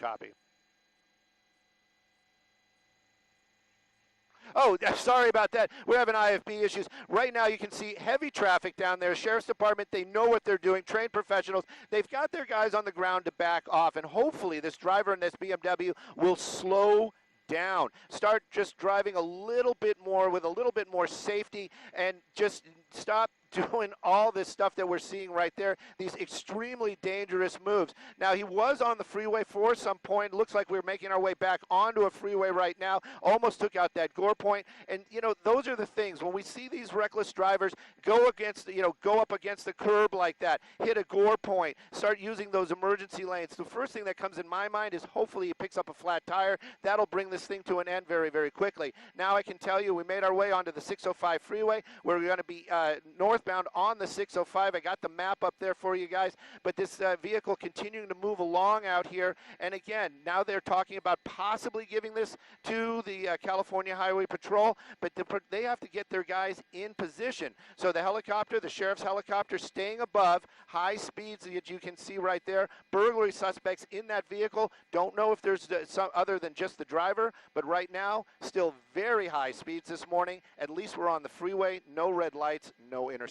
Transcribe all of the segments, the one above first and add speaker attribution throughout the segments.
Speaker 1: Copy. Oh, sorry about that. We're having IFB issues. Right now you can see heavy traffic down there. Sheriff's Department, they know what they're doing. Trained professionals. They've got their guys on the ground to back off, and hopefully this driver in this BMW will slow down. Start just driving a little bit more with a little bit more safety and just stop doing all this stuff that we're seeing right there, these extremely dangerous moves. Now, he was on the freeway for some point. Looks like we're making our way back onto a freeway right now. Almost took out that gore point. And, you know, those are the things. When we see these reckless drivers go against, go up against the curb like that, hit a gore point, start using those emergency lanes, the first thing that comes in my mind is hopefully he picks up a flat tire. That'll bring this thing to an end very, very quickly. Now I can tell you we made our way onto the 605 freeway where we're going to be northbound on the 605. I got the map up there for you guys, but this vehicle continuing to move along out here. And again, now they're talking about possibly giving this to the California Highway Patrol, but they have to get their guys in position. So the helicopter, the sheriff's helicopter, staying above, high speeds that you can see right there. Burglary suspects in that vehicle. Don't know if there's some other than just the driver, but right now, still very high speeds this morning. At least we're on the freeway, no red lights, no intersections.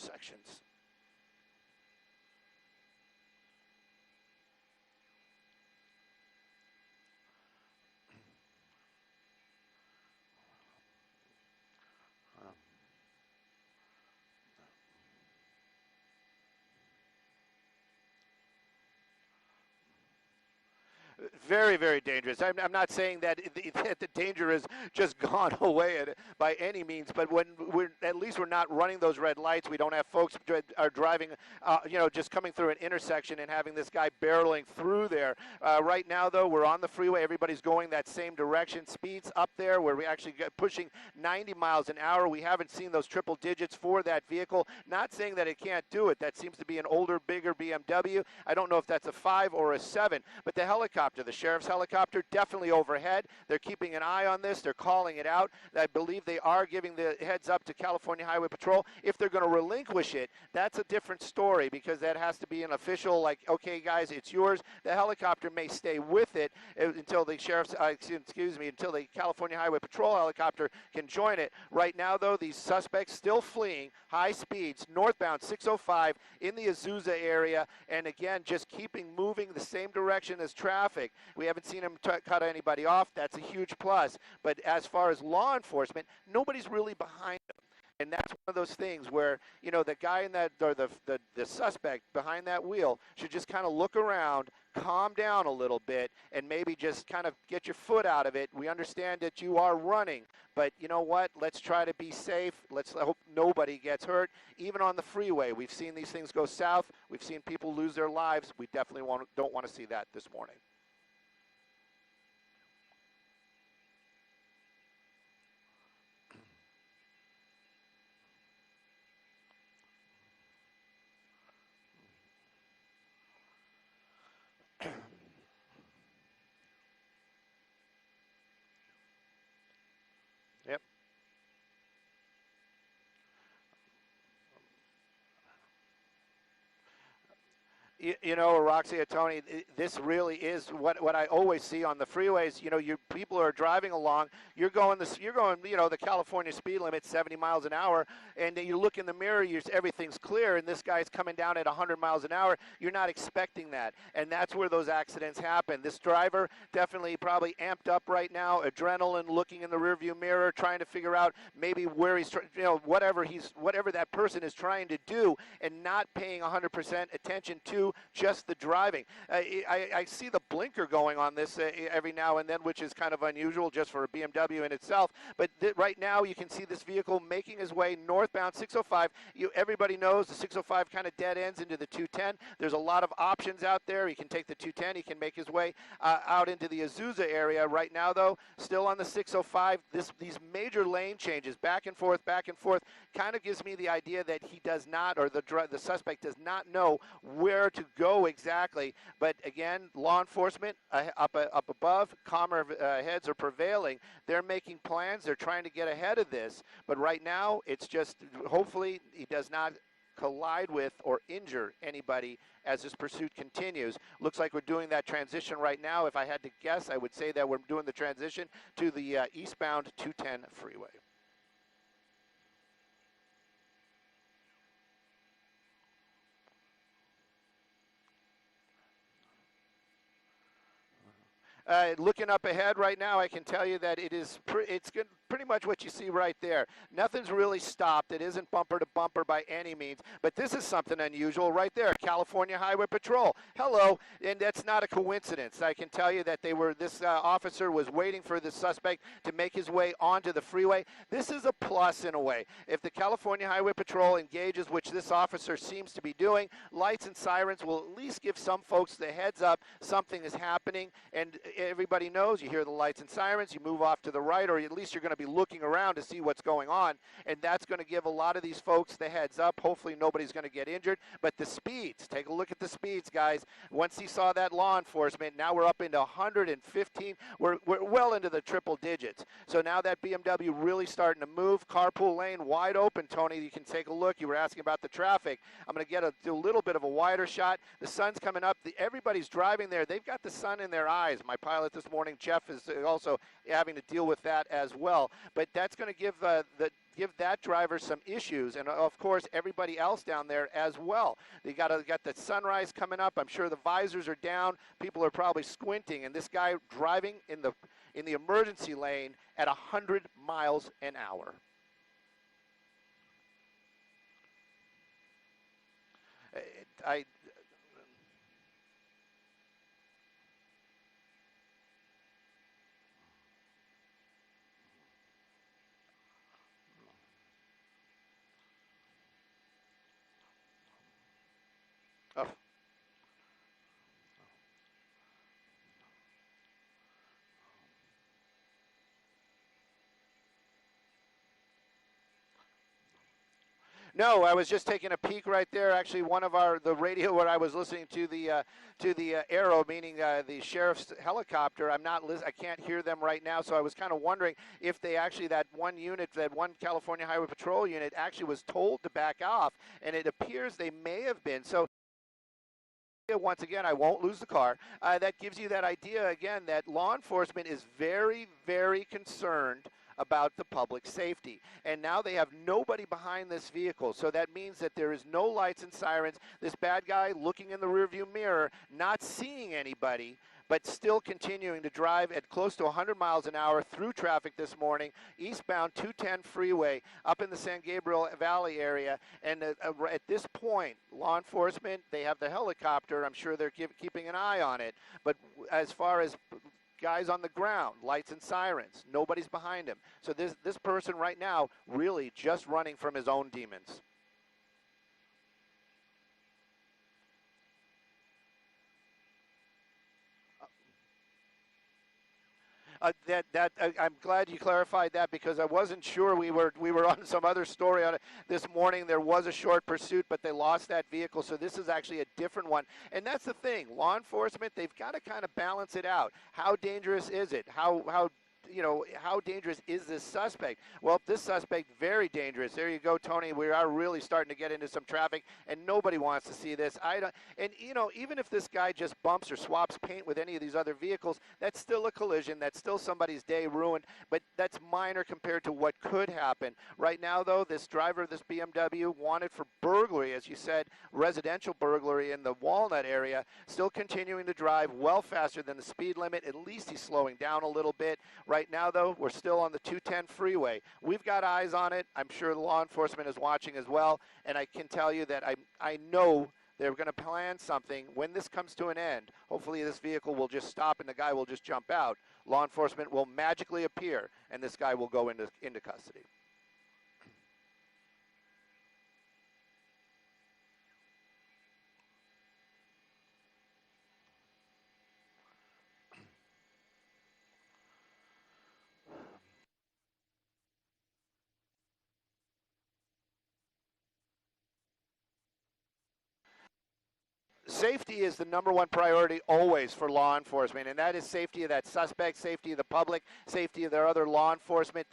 Speaker 1: Very, very dangerous. I'm not saying that the danger has just gone away by any means, but when at least we're not running those red lights. We don't have folks are driving, just coming through an intersection and having this guy barreling through there. Right now, though, we're on the freeway. Everybody's going that same direction. Speeds up there where we actually get pushing 90 miles an hour. We haven't seen those triple digits for that vehicle. Not saying that it can't do it. That seems to be an older, bigger BMW. I don't know if that's a 5 or a 7, but the helicopter, the sheriff's helicopter, definitely overhead. They're keeping an eye on this. They're calling it out. I believe they are giving the heads up to California Highway Patrol. If they're going to relinquish it, that's a different story because that has to be an official, like, okay, guys, it's yours. The helicopter may stay with it until the until the California Highway Patrol helicopter can join it. Right now, though, these suspects still fleeing high speeds, northbound 605 in the Azusa area, and again, just keeping moving the same direction as traffic. We haven't seen him cut anybody off. That's a huge plus. But as far as law enforcement, nobody's really behind him. And that's one of those things where, the guy in that, or the suspect behind that wheel should just kind of look around, calm down a little bit, and maybe just kind of get your foot out of it. We understand that you are running, but you know what? Let's try to be safe. Let's hope nobody gets hurt. Even on the freeway, we've seen these things go south. We've seen people lose their lives. We definitely don't want to see that this morning. Yep. Roxy, Tony, this really is what I always see on the freeways. People are driving along. You're going, the California speed limit, 70 miles an hour, and then you look in the mirror, everything's clear, and this guy's coming down at 100 miles an hour. You're not expecting that, and that's where those accidents happen. This driver definitely probably amped up right now, adrenaline, looking in the rearview mirror, trying to figure out maybe where he's, whatever that person is trying to do, and not paying 100% attention to just the driving. I see the blinker going on this every now and then, which is kind of unusual just for a BMW in itself. But right now you can see this vehicle making his way northbound 605. Everybody knows the 605 kind of dead ends into the 210. There's a lot of options out there. He can take the 210. He can make his way out into the Azusa area. Right now, though, still on the 605. These major lane changes, back and forth, kind of gives me the idea that he does not, or the suspect does not know where to go exactly. But again, law enforcement up above, calmer heads are prevailing. They're making plans. They're trying to get ahead of this. But right now, it's just hopefully he does not collide with or injure anybody as this pursuit continues. Looks like we're doing that transition right now. If I had to guess, I would say that we're doing the transition to the eastbound 210 freeway. Looking up ahead right now, I can tell you that it's pretty much what you see right there. Nothing's really stopped. It isn't bumper to bumper by any means, but this is something unusual right there. California Highway Patrol. Hello, and that's not a coincidence. I can tell you that this officer was waiting for the suspect to make his way onto the freeway. This is a plus in a way. If the California Highway Patrol engages, which this officer seems to be doing, lights and sirens will at least give some folks the heads up something is happening, and everybody knows. You hear the lights and sirens, you move off to the right, or at least you're going to be looking around to see what's going on, and that's going to give a lot of these folks the heads up. Hopefully nobody's going to get injured, but the speeds, take a look at the speeds, guys. Once he saw that law enforcement, now we're up into 115. We're well into the triple digits. So now that BMW really starting to move. Carpool lane wide open, Tony. You can take a look. You were asking about the traffic. I'm going to get a little bit of a wider shot. The sun's coming up. Everybody's driving there. They've got the sun in their eyes. My pilot this morning, Jeff, is also having to deal with that as well. But that's going to give that driver some issues, and of course everybody else down there as well. They got the sunrise coming up. I'm sure the visors are down. People are probably squinting, and this guy driving in the emergency lane at 100 miles an hour. Oh. No, I was just taking a peek right there. Actually, one of the radio where I was listening to the arrow, meaning the sheriff's helicopter. I can't hear them right now, so I was kind of wondering if they actually that one California Highway Patrol unit actually was told to back off, and it appears they may have been. So once again, I won't lose the car. That gives you that idea again that law enforcement is very, very concerned about the public safety. And now they have nobody behind this vehicle. So that means that there is no lights and sirens. This bad guy looking in the rearview mirror, not seeing anybody, but still continuing to drive at close to 100 miles an hour through traffic this morning, eastbound 210 freeway up in the San Gabriel Valley area. And at this point, law enforcement, they have the helicopter. I'm sure they're keeping an eye on it. But as far as guys on the ground, lights and sirens, nobody's behind him. So this person right now really just running from his own demons. I'm glad you clarified that, because I wasn't sure. We were on some other story on it this morning. There was a short pursuit, but they lost that vehicle. So this is actually a different one. And that's the thing. Law enforcement, they've got to kind of balance it out. How dangerous is it? How dangerous is this suspect? Well, this suspect, very dangerous. There you go, Tony. We are really starting to get into some traffic, and nobody wants to see this. Even if this guy just bumps or swaps paint with any of these other vehicles, that's still a collision. That's still somebody's day ruined, but that's minor compared to what could happen. Right now, though, this driver of this BMW wanted for burglary, as you said, residential burglary in the Walnut area, still continuing to drive well faster than the speed limit. At least he's slowing down a little bit. Right now, though, we're still on the 210 freeway. We've got eyes on it. I'm sure the law enforcement is watching as well, and I can tell you that I know they're going to plan something when this comes to an end. Hopefully this vehicle will just stop and the guy will just jump out. Law enforcement will magically appear, and this guy will go into custody. Safety is the #1 priority always for law enforcement, and that is safety of that suspect, safety of the public, safety of their other law enforcement.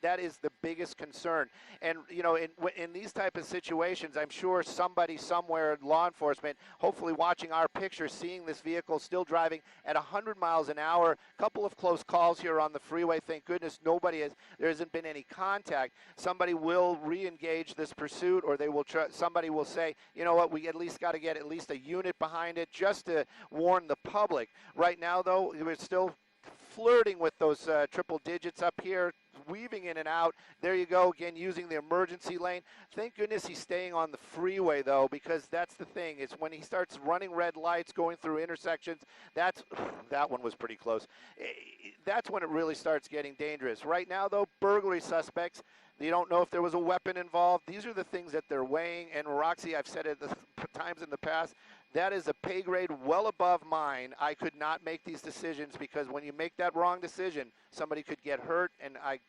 Speaker 1: That is the biggest concern. And you know, in these type of situations, I'm sure somebody somewhere, law enforcement, hopefully watching our picture, seeing this vehicle still driving at 100 miles an hour. A couple of close calls here on the freeway. Thank goodness there hasn't been any contact. Somebody will re-engage this pursuit, or somebody will say, you know what, we at least got to get at least a unit behind it just to warn the public. Right now, though, we're still flirting with those triple digits up here, weaving in and out. There you go, again, using the emergency lane. Thank goodness he's staying on the freeway, though, because that's the thing. It's when he starts running red lights, going through intersections, that one was pretty close. That's when it really starts getting dangerous. Right now, though, burglary suspects, you don't know if there was a weapon involved. These are the things that they're weighing. And Roxy, I've said it times in the past, that is a pay grade well above mine. I could not make these decisions because when you make that wrong decision, somebody could get hurt, and I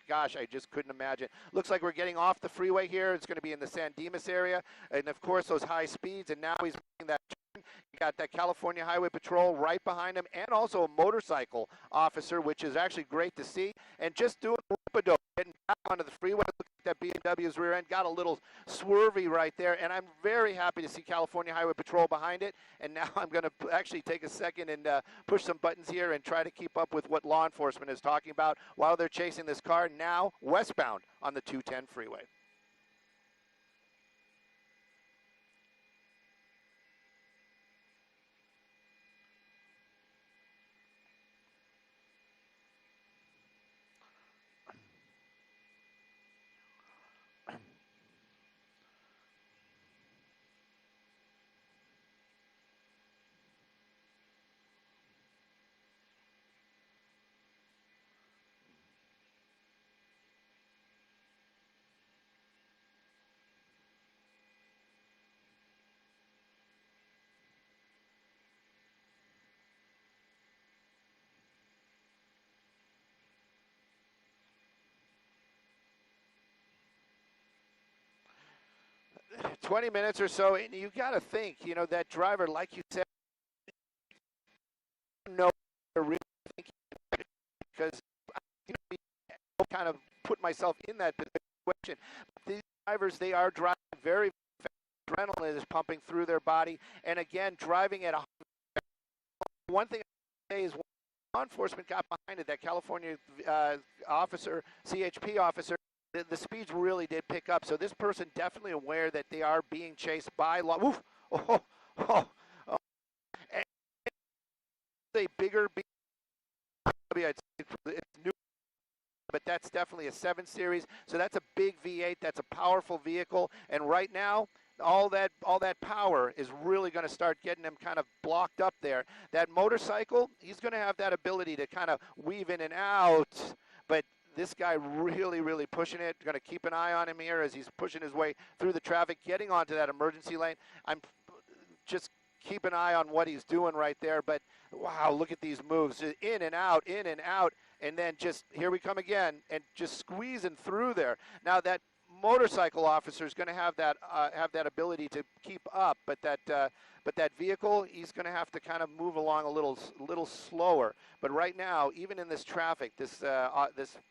Speaker 1: just couldn't imagine. Looks like we're getting off the freeway here. It's going to be in the San Dimas area, and of course those high speeds, and now he's making that turn. You got that California Highway Patrol right behind him, and also a motorcycle officer, which is actually great to see, and just doing a rope-a-dope, getting back onto the freeway. Look at that BMW's rear end, got a little swervy right there, and I'm very happy to see California Highway Patrol behind it. And now I'm going to actually take a second and push some buttons here and try to keep up with what law enforcement is talking about while they're chasing this car now westbound on the 210 freeway. "20 minutes or so, and you got to think, you know, that driver, like you said, know they're really thinking, because I kind of put myself in that situation. These drivers, they are driving very fast. Adrenaline is pumping through their body, and again, driving at one thing I say is, law enforcement got behind it, that California officer, CHP officer, the speeds really did pick up. So this person definitely aware that they are being chased by law. Woof! Oh, oh, oh. And a bigger BMW, it's new, but that's definitely a 7 Series. So that's a big V8. That's a powerful vehicle. And right now, all that power is really going to start getting him kind of blocked up there. That motorcycle, he's going to have that ability to kind of weave in and out, but this guy really, really pushing it. Going to keep an eye on him here as he's pushing his way through the traffic, getting onto that emergency lane. I'm just keep an eye on what he's doing right there. But wow, look at these moves, in and out, and then just here we come again, and just squeezing through there. Now that motorcycle officer is going to have that ability to keep up, but that vehicle, he's going to have to kind of move along a little slower. But right now, even in this traffic, this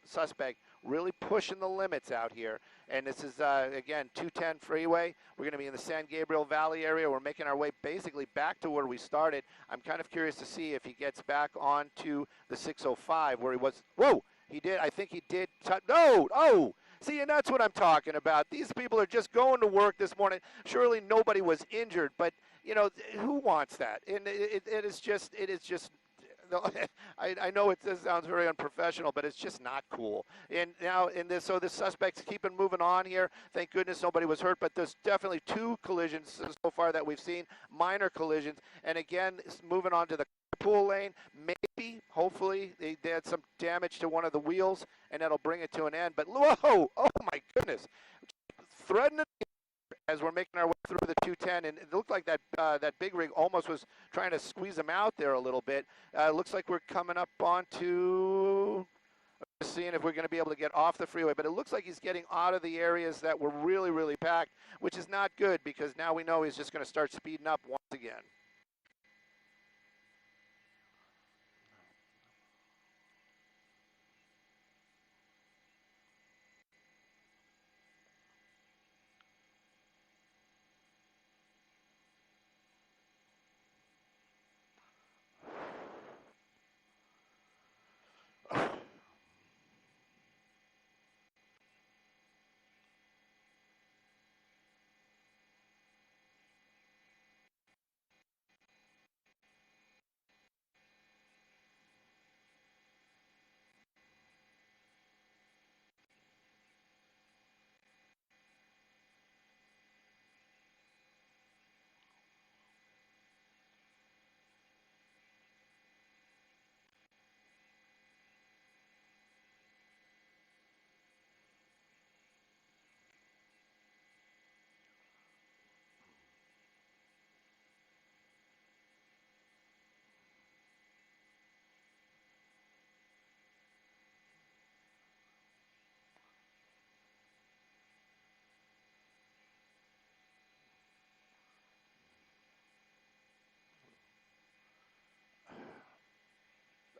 Speaker 1: suspect really pushing the limits out here. And this is again 210 freeway. We're going to be in the San Gabriel Valley area. We're making our way basically back to where we started. I'm kind of curious to see if he gets back onto the 605 where he was. Whoa, he did. I think he did. No, oh. See, and that's what I'm talking about. These people are just going to work this morning. Surely nobody was injured, but you know, who wants that? And it is just. I know this sounds very unprofessional, but it's just not cool. And now, so the suspects keeping moving on here. Thank goodness nobody was hurt, but there's definitely 2 collisions so far that we've seen, minor collisions. And again, moving on to the pool lane. Maybe, hopefully, they had some damage to one of the wheels, and that'll bring it to an end. But whoa, oh my goodness, threading it as we're making our way through the 210, and it looked like that big rig almost was trying to squeeze them out there a little bit. Looks like we're coming up onto, seeing if we're going to be able to get off the freeway, but it looks like he's getting out of the areas that were really, really packed, which is not good because now we know he's just going to start speeding up once again.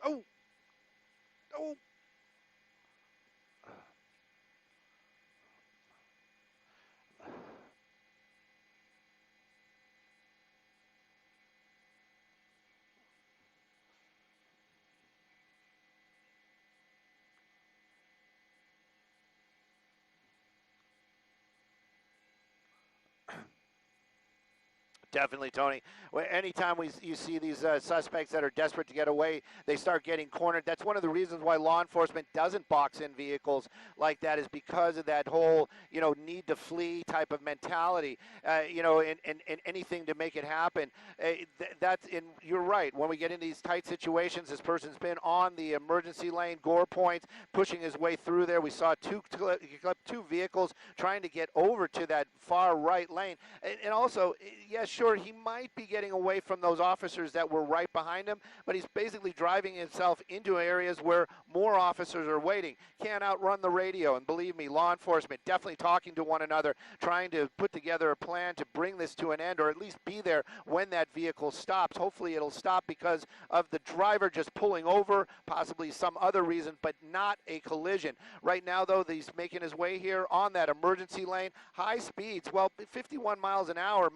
Speaker 1: Oh, oh. Definitely, Tony. Anytime you see these suspects that are desperate to get away, they start getting cornered. That's one of the reasons why law enforcement doesn't box in vehicles like that, is because of that whole, need to flee type of mentality, and anything to make it happen. You're right. When we get into these tight situations, this person's been on the emergency lane, gore points, pushing his way through there. We saw two vehicles trying to get over to that far right lane. And also, yeah, sure, he might be getting away from those officers that were right behind him, but he's basically driving himself into areas where more officers are waiting. Can't outrun the radio, and believe me, law enforcement definitely talking to one another, trying to put together a plan to bring this to an end, or at least be there when that vehicle stops. Hopefully it'll stop because of the driver just pulling over, possibly some other reason, but not a collision. Right now, though, he's making his way here on that emergency lane, high speeds. Well, 51 miles an hour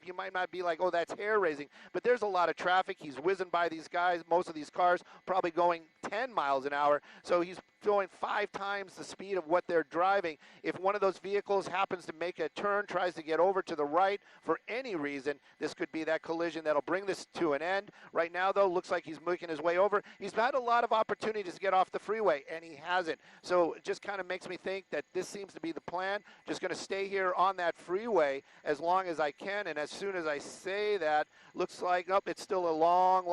Speaker 1: you might not be like, oh, that's hair raising, but there's a lot of traffic. He's whizzing by these guys, most of these cars probably going 10 miles an hour, so he's going 5 times the speed of what they're driving. If one of those vehicles happens to make a turn, tries to get over to the right for any reason, this could be that collision that'll bring this to an end. Right now, though, looks like he's making his way over. He's had a lot of opportunities to get off the freeway, and he hasn't. So it just kind of makes me think that this seems to be the plan. Just going to stay here on that freeway as long as I can, and as soon as I say that, looks like, oh, it's still a long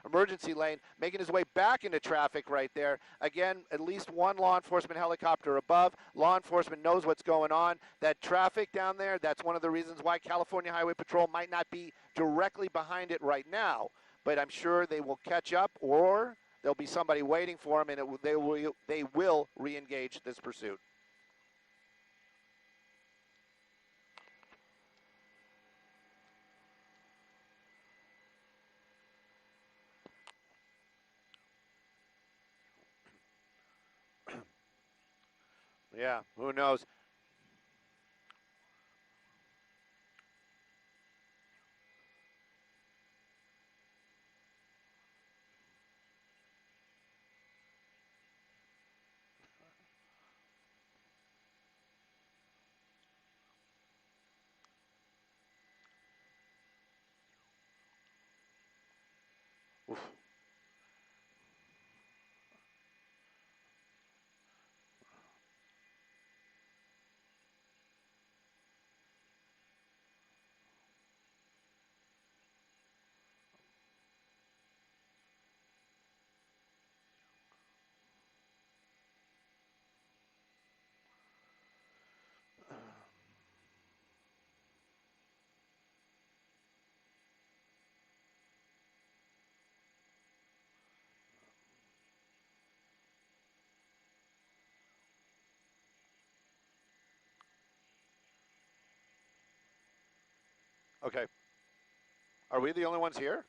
Speaker 1: emergency lane, making his way back into traffic right there. Again, at least one law enforcement helicopter above. Law enforcement knows what's going on. That traffic down there, that's one of the reasons why California Highway Patrol might not be directly behind it right now, but I'm sure they will catch up, or there'll be somebody waiting for them, and they will re-engage this pursuit. Yeah, who knows? Oof. Okay. Are we the only ones here?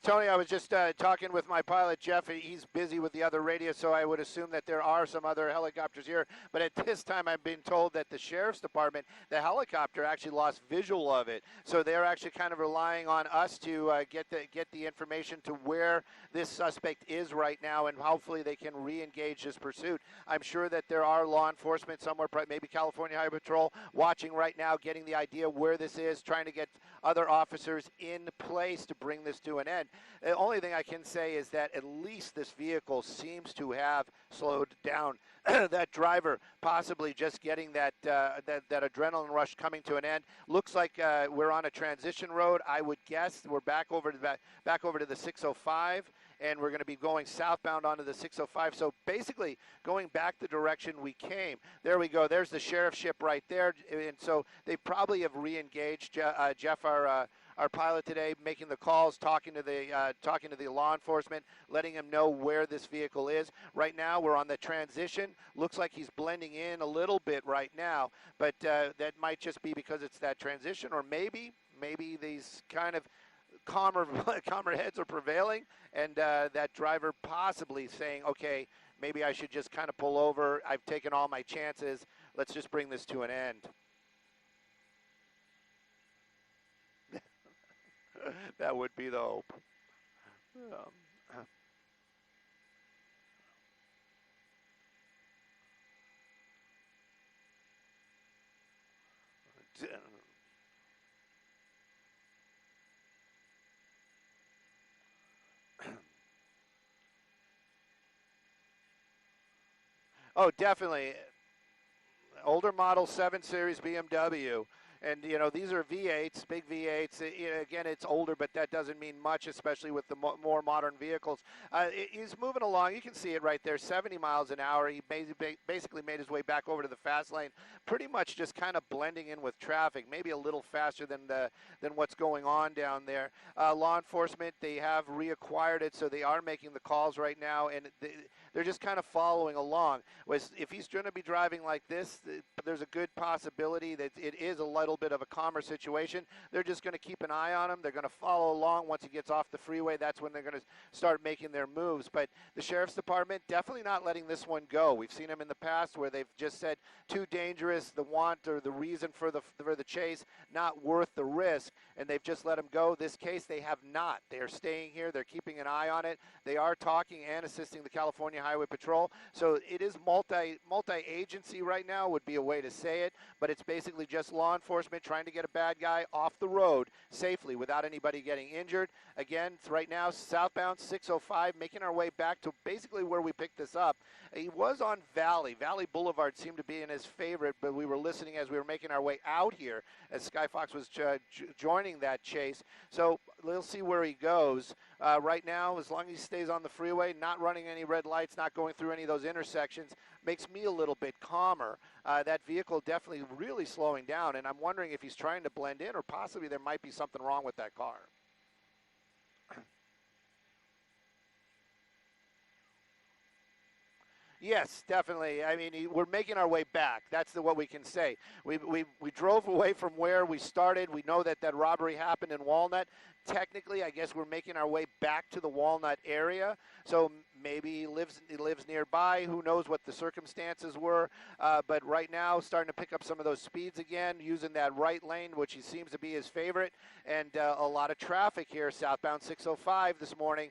Speaker 1: Tony, I was just talking with my pilot, Jeff. He's busy with the other radio, so I would assume that there are some other helicopters here. But at this time, I've been told that the sheriff's department, the helicopter actually lost visual of it. So they're actually kind of relying on us to get the information to where this suspect is right now, and hopefully they can re-engage this pursuit. I'm sure that there are law enforcement somewhere, maybe California Highway Patrol, watching right now, getting the idea where this is, trying to get other officers in place to bring this to an end. The only thing I can say is that at least this vehicle seems to have slowed down. That driver possibly just getting that adrenaline rush coming to an end. Looks like we're on a transition road. I would guess we're back over to the 605, and we're going to be going southbound onto the 605. So basically going back the direction we came. There we go. There's the sheriff's ship right there, and so they probably have re-engaged. Jeff, our our pilot today, making the calls, talking to the law enforcement, letting him know where this vehicle is. Right now, we're on the transition. Looks like he's blending in a little bit right now, but that might just be because it's that transition, or maybe these kind of calmer heads are prevailing, and that driver possibly saying, okay, maybe I should just kind of pull over. I've taken all my chances. Let's just bring this to an end. That would be the hope. Oh, definitely. Older model 7 Series BMW. And, you know, these are V8s, big V8s. Again, it's older, but that doesn't mean much, especially with the more modern vehicles. He's moving along. You can see it right there, 70 miles an hour. He basically made his way back over to the fast lane, pretty much just kind of blending in with traffic, maybe a little faster than what's going on down there. Law enforcement, they have reacquired it, so they are making the calls right now, and they're just kind of following along. If he's going to be driving like this, there's a good possibility that it is a little bit of a calmer situation. They're just going to keep an eye on him. They're going to follow along. Once he gets off the freeway, that's when they're going to start making their moves. But the sheriff's department definitely not letting this one go. We've seen them in the past where they've just said too dangerous, the want or the reason for the chase not worth the risk, and they've just let him go. This case, they have not. They are staying here. They're keeping an eye on it. They are talking and assisting the California Highway Patrol. So it is multi-agency right now would be a way to say it, but it's basically just law enforcement trying to get a bad guy off the road safely without anybody getting injured. Again, right now, southbound 605, making our way back to basically where we picked this up. He was on Valley. Valley Boulevard seemed to be in his favorite, but we were listening as we were making our way out here as Skyfox was joining that chase. So we'll see where he goes. Right now, as long as he stays on the freeway, not running any red lights, not going through any of those intersections, makes me a little bit calmer. That vehicle definitely really slowing down, and I'm wondering if he's trying to blend in or possibly there might be something wrong with that car. Yes, definitely. I mean, we're making our way back. That's what we can say. We drove away from where we started. We know that robbery happened in Walnut. Technically, I guess we're making our way back to the Walnut area. So maybe he lives nearby. Who knows what the circumstances were? But right now, starting to pick up some of those speeds again, using that right lane, which he seems to be his favorite. And a lot of traffic here, southbound 605 this morning,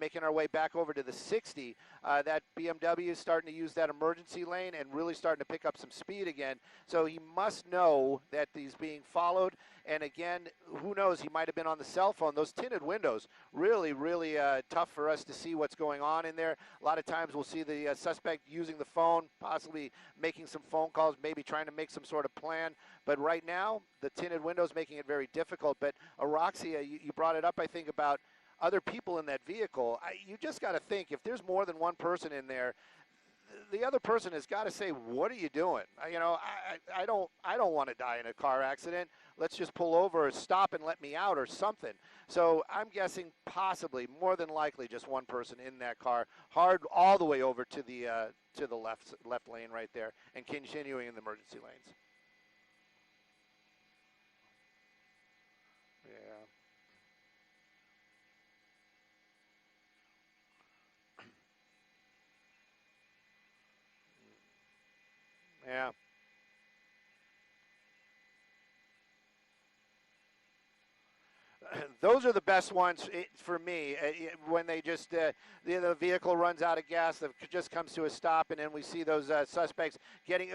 Speaker 1: making our way back over to the 60. That BMW is starting to use that emergency lane and really starting to pick up some speed again. So he must know that he's being followed. And again, who knows, he might have been on the cell phone. Those tinted windows, really, really tough for us to see what's going on in there. A lot of times we'll see the suspect using the phone, possibly making some phone calls, maybe trying to make some sort of plan. But right now, the tinted windows making it very difficult. But Aroxia, you brought it up, I think, about other people in that vehicle. You just got to think, if there's more than one person in there, the other person has got to say, "What are you doing? I don't want to die in a car accident. Let's just pull over or stop and let me out or something." So I'm guessing possibly, more than likely, just one person in that car, hard all the way over to the left lane right there, and continuing in the emergency lanes. Yeah. Yeah. Those are the best ones for me. When they just the vehicle runs out of gas, that just comes to a stop, and then we see those suspects getting.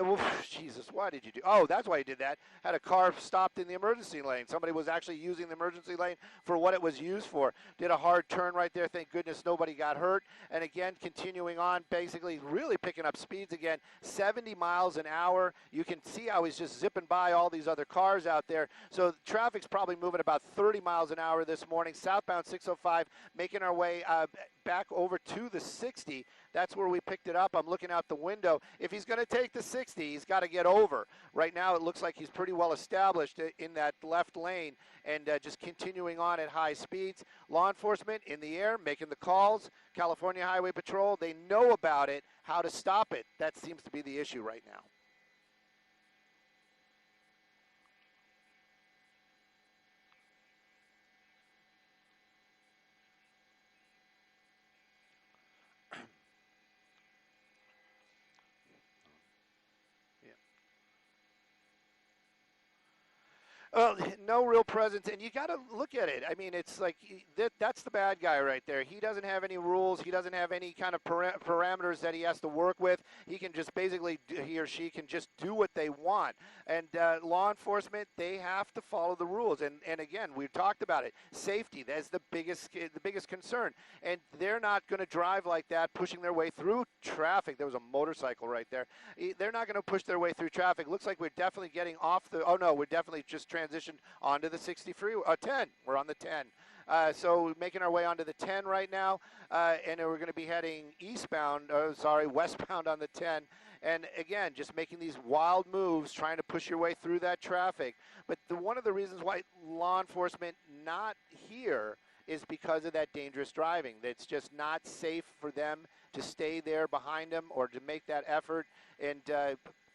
Speaker 1: Jesus, why did you do? Oh, that's why you did that. Had a car stopped in the emergency lane. Somebody was actually using the emergency lane for what it was used for. Did a hard turn right there. Thank goodness nobody got hurt. And again, continuing on, basically really picking up speeds again. 70 miles an hour. You can see how he's just zipping by all these other cars out there. So traffic's probably moving about 30 miles miles an hour this morning. Southbound 605, making our way back over to the 60. That's where we picked it up. I'm looking out the window. If he's going to take the 60, he's got to get over. Right now, it looks like he's pretty well established in that left lane and just continuing on at high speeds. Law enforcement in the air, making the calls. California Highway Patrol, they know about it, how to stop it. That seems to be the issue right now. Well, no real presence, and you got to look at it. I mean, it's like that's the bad guy right there. He doesn't have any rules. He doesn't have any kind of parameters that he has to work with. He can just basically, he or she can just do what they want. And law enforcement, they have to follow the rules. And again, we've talked about it. Safety, that's the biggest concern. And they're not going to drive like that, pushing their way through traffic. There was a motorcycle right there. They're not going to push their way through traffic. Looks like we're definitely getting off the, oh no, we're definitely just transitioned onto the 60 freeway, 10. We're on the 10. So making our way onto the 10 right now, and we're going to be heading westbound on the 10. And again, just making these wild moves, trying to push your way through that traffic. But one of the reasons why law enforcement not here is because of that dangerous driving. It's just not safe for them to stay there behind them or to make that effort and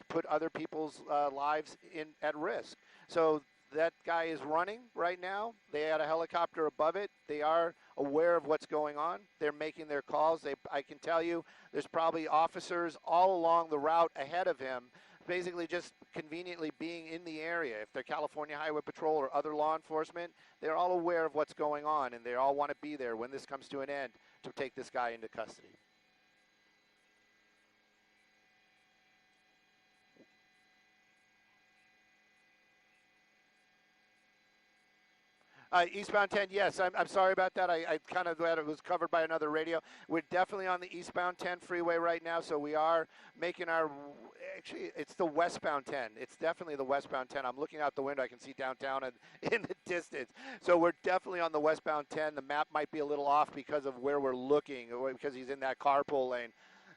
Speaker 1: put other people's lives at risk. So that guy is running right now. They had a helicopter above it. They are aware of what's going on. They're making their calls. I can tell you there's probably officers all along the route ahead of him, basically just conveniently being in the area. If they're California Highway Patrol or other law enforcement, they're all aware of what's going on, and they all want to be there when this comes to an end to take this guy into custody. Eastbound 10, yes. I'm sorry about that. I kind of thought it was covered by another radio. We're definitely on the eastbound 10 freeway right now, so we are making our, actually, it's the westbound 10. It's definitely the westbound 10. I'm looking out the window. I can see downtown in the distance. So we're definitely on the westbound 10. The map might be a little off because of where we're looking, because he's in that carpool lane.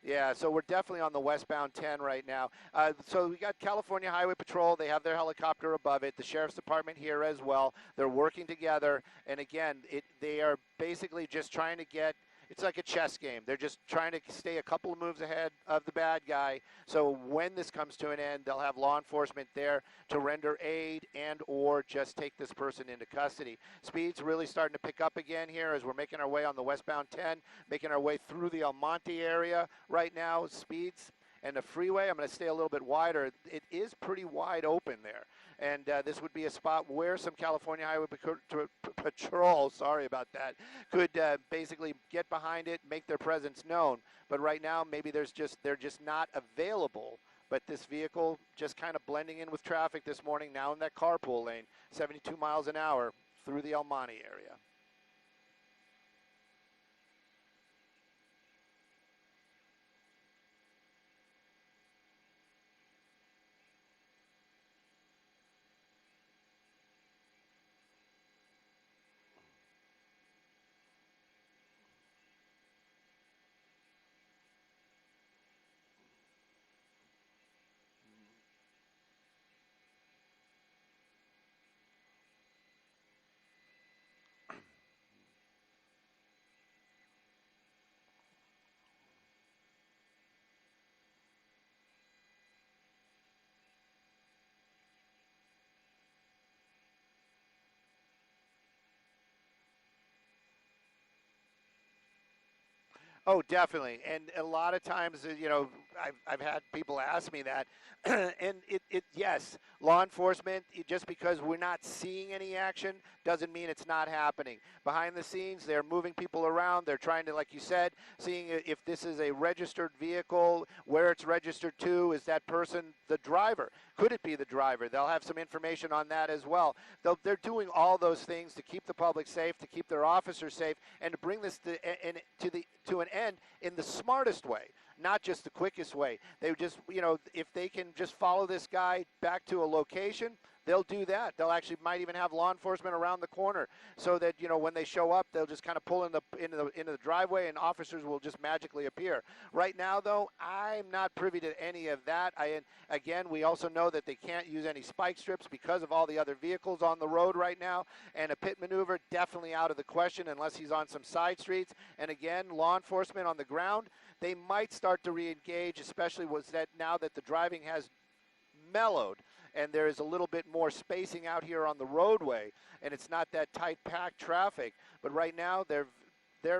Speaker 1: Yeah, so we're definitely on the westbound 10 right now. So we got California Highway Patrol. They have their helicopter above it. The Sheriff's Department here as well. They're working together. And again, they are basically just trying to get, it's like a chess game. They're just trying to stay a couple of moves ahead of the bad guy. So when this comes to an end, they'll have law enforcement there to render aid and or just take this person into custody. Speed's really starting to pick up again here as we're making our way on the westbound 10, making our way through the El Monte area right now. Speeds and the freeway, I'm going to stay a little bit wider. It is pretty wide open there. And this would be a spot where some California Highway Patrol, sorry about that, could basically get behind it, make their presence known. But right now, maybe they're just not available. But this vehicle just kind of blending in with traffic this morning, now in that carpool lane, 72 miles an hour through the El Monte area. Oh, definitely. And a lot of times, I've had people ask me that. And yes, law enforcement, just because we're not seeing any action doesn't mean it's not happening. Behind the scenes, they're moving people around. They're trying to, like you said, seeing if this is a registered vehicle, where it's registered to, is that person the driver? Could it be the driver? They'll have some information on that as well. They're doing all those things to keep the public safe, to keep their officers safe, and to bring this to an end in the smartest way, not just the quickest way. They just, if they can just follow this guy back to a location, they'll do that. They'll actually might even have law enforcement around the corner so that, you know, when they show up, they'll just kind of pull into the driveway and officers will just magically appear. Right now, though, I'm not privy to any of that. Again, we also know that they can't use any spike strips because of all the other vehicles on the road right now, and a pit maneuver definitely out of the question unless he's on some side streets. And again, law enforcement on the ground, they might start to re-engage, especially now that the driving has mellowed and there is a little bit more spacing out here on the roadway and it's not that tight packed traffic. But right now their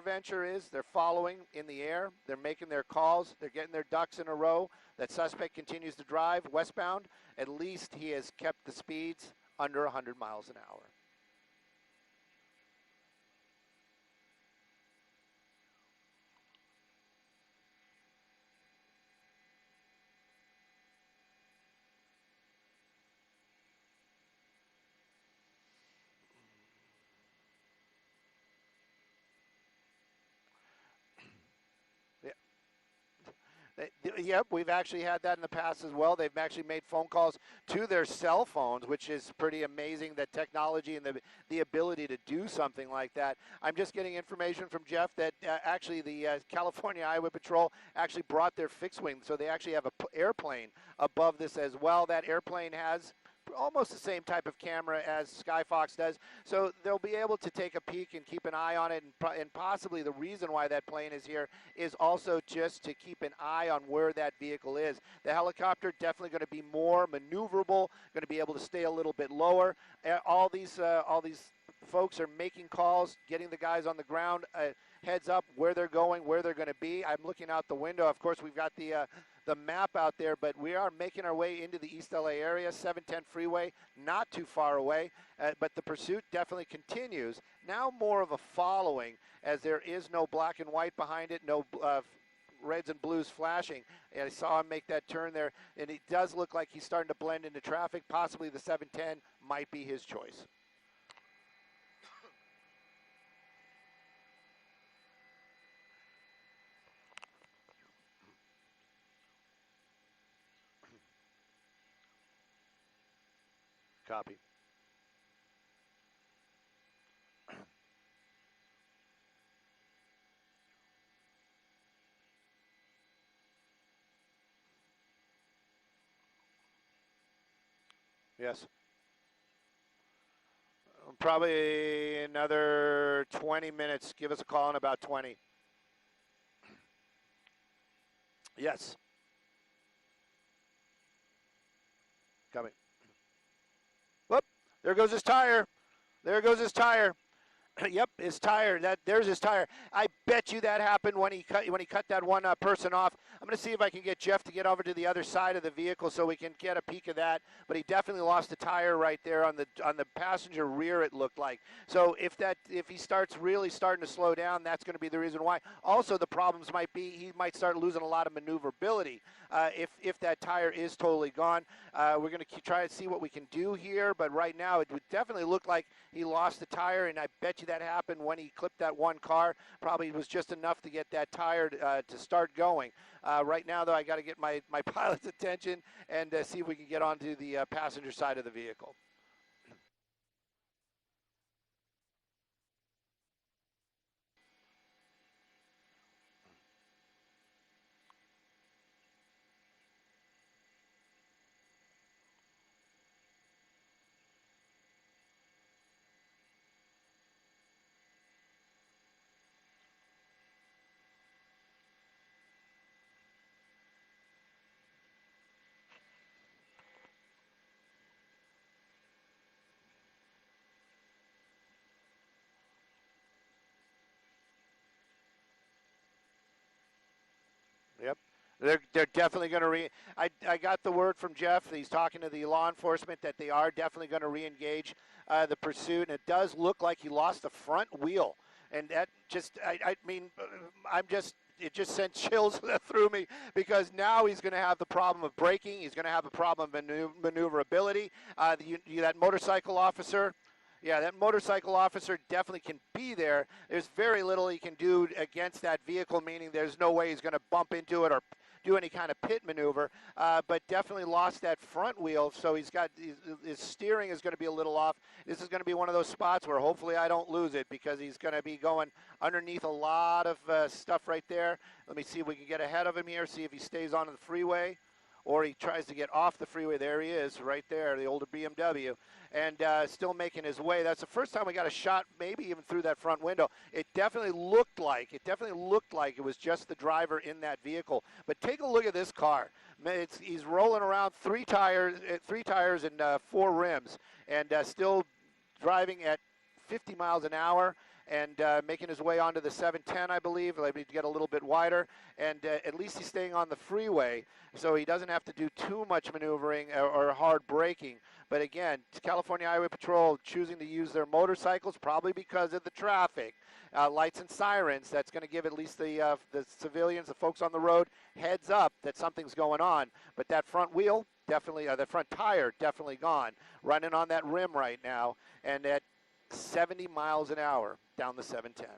Speaker 1: venture is they're following in the air, they're making their calls, they're getting their ducks in a row. That suspect continues to drive westbound. At least he has kept the speeds under 100 miles an hour. Yep, we've actually had that in the past as well. They've actually made phone calls to their cell phones, which is pretty amazing, that technology and the ability to do something like that. I'm just getting information from Jeff that actually the California Highway Patrol actually brought their fixed wing, so they actually have an airplane above this as well. That airplane has almost the same type of camera as Skyfox does, so they'll be able to take a peek and keep an eye on it, and possibly the reason why that plane is here is also just to keep an eye on where that vehicle is. The helicopter definitely going to be more maneuverable, going to be able to stay a little bit lower. All these folks are making calls, getting the guys on the ground heads up where they're going, where they're going to be. I'm looking out the window. Of course, we've got the map out there, but we are making our way into the East LA area, 710 freeway, not too far away, but the pursuit definitely continues. Now more of a following, as there is no black and white behind it, no reds and blues flashing. And I saw him make that turn there, and it does look like he's starting to blend into traffic. Possibly the 710 might be his choice. Copy. Yes. Probably another 20 minutes. Give us a call in about 20. Yes. Coming. Whoop. There goes his tire. There goes his tire. Yep, his tire. There's his tire. I bet you that happened when he cut that one person off. I'm going to see if I can get Jeff to get over to the other side of the vehicle so we can get a peek of that. But he definitely lost a tire right there on the passenger rear, it looked like. So if he starts starting to slow down, that's going to be the reason why. Also, the problems might be he might start losing a lot of maneuverability if that tire is totally gone. We're going to try to see what we can do here. But right now, it would definitely look like he lost the tire, and I bet you that happened when he clipped that one car. Probably was just enough to get that tire to start going. Right now, though, I got to get my pilot's attention and see if we can get onto the passenger side of the vehicle. Yep. They're definitely going to I got the word from Jeff. He's talking to the law enforcement that they are definitely going to re-engage the pursuit. And it does look like he lost the front wheel. And that just, it just sent chills through me, because now he's going to have the problem of braking. He's going to have a problem of maneuverability. That motorcycle officer. Yeah, that motorcycle officer definitely can be there. There's very little he can do against that vehicle, meaning there's no way he's going to bump into it or do any kind of pit maneuver, but definitely lost that front wheel. So his steering is going to be a little off. This is going to be one of those spots where hopefully I don't lose it, because he's going to be going underneath a lot of stuff right there. Let me see if we can get ahead of him here, see if he stays on the freeway, or he tries to get off the freeway. There he is, right there, the older BMW, and still making his way. That's the first time we got a shot, maybe even through that front window. It definitely looked like it was just the driver in that vehicle. But take a look at this car. He's rolling around three tires and 4 rims, and still driving at 50 miles an hour. And making his way onto the 710, I believe. Let me get a little bit wider. And at least he's staying on the freeway, so he doesn't have to do too much maneuvering or hard braking. But again, California Highway Patrol choosing to use their motorcycles, probably because of the traffic, lights and sirens. That's going to give at least the civilians, the folks on the road, heads up that something's going on. But that front wheel, definitely, the front tire, definitely gone. Running on that rim right now, and at 70 miles an hour down the 710.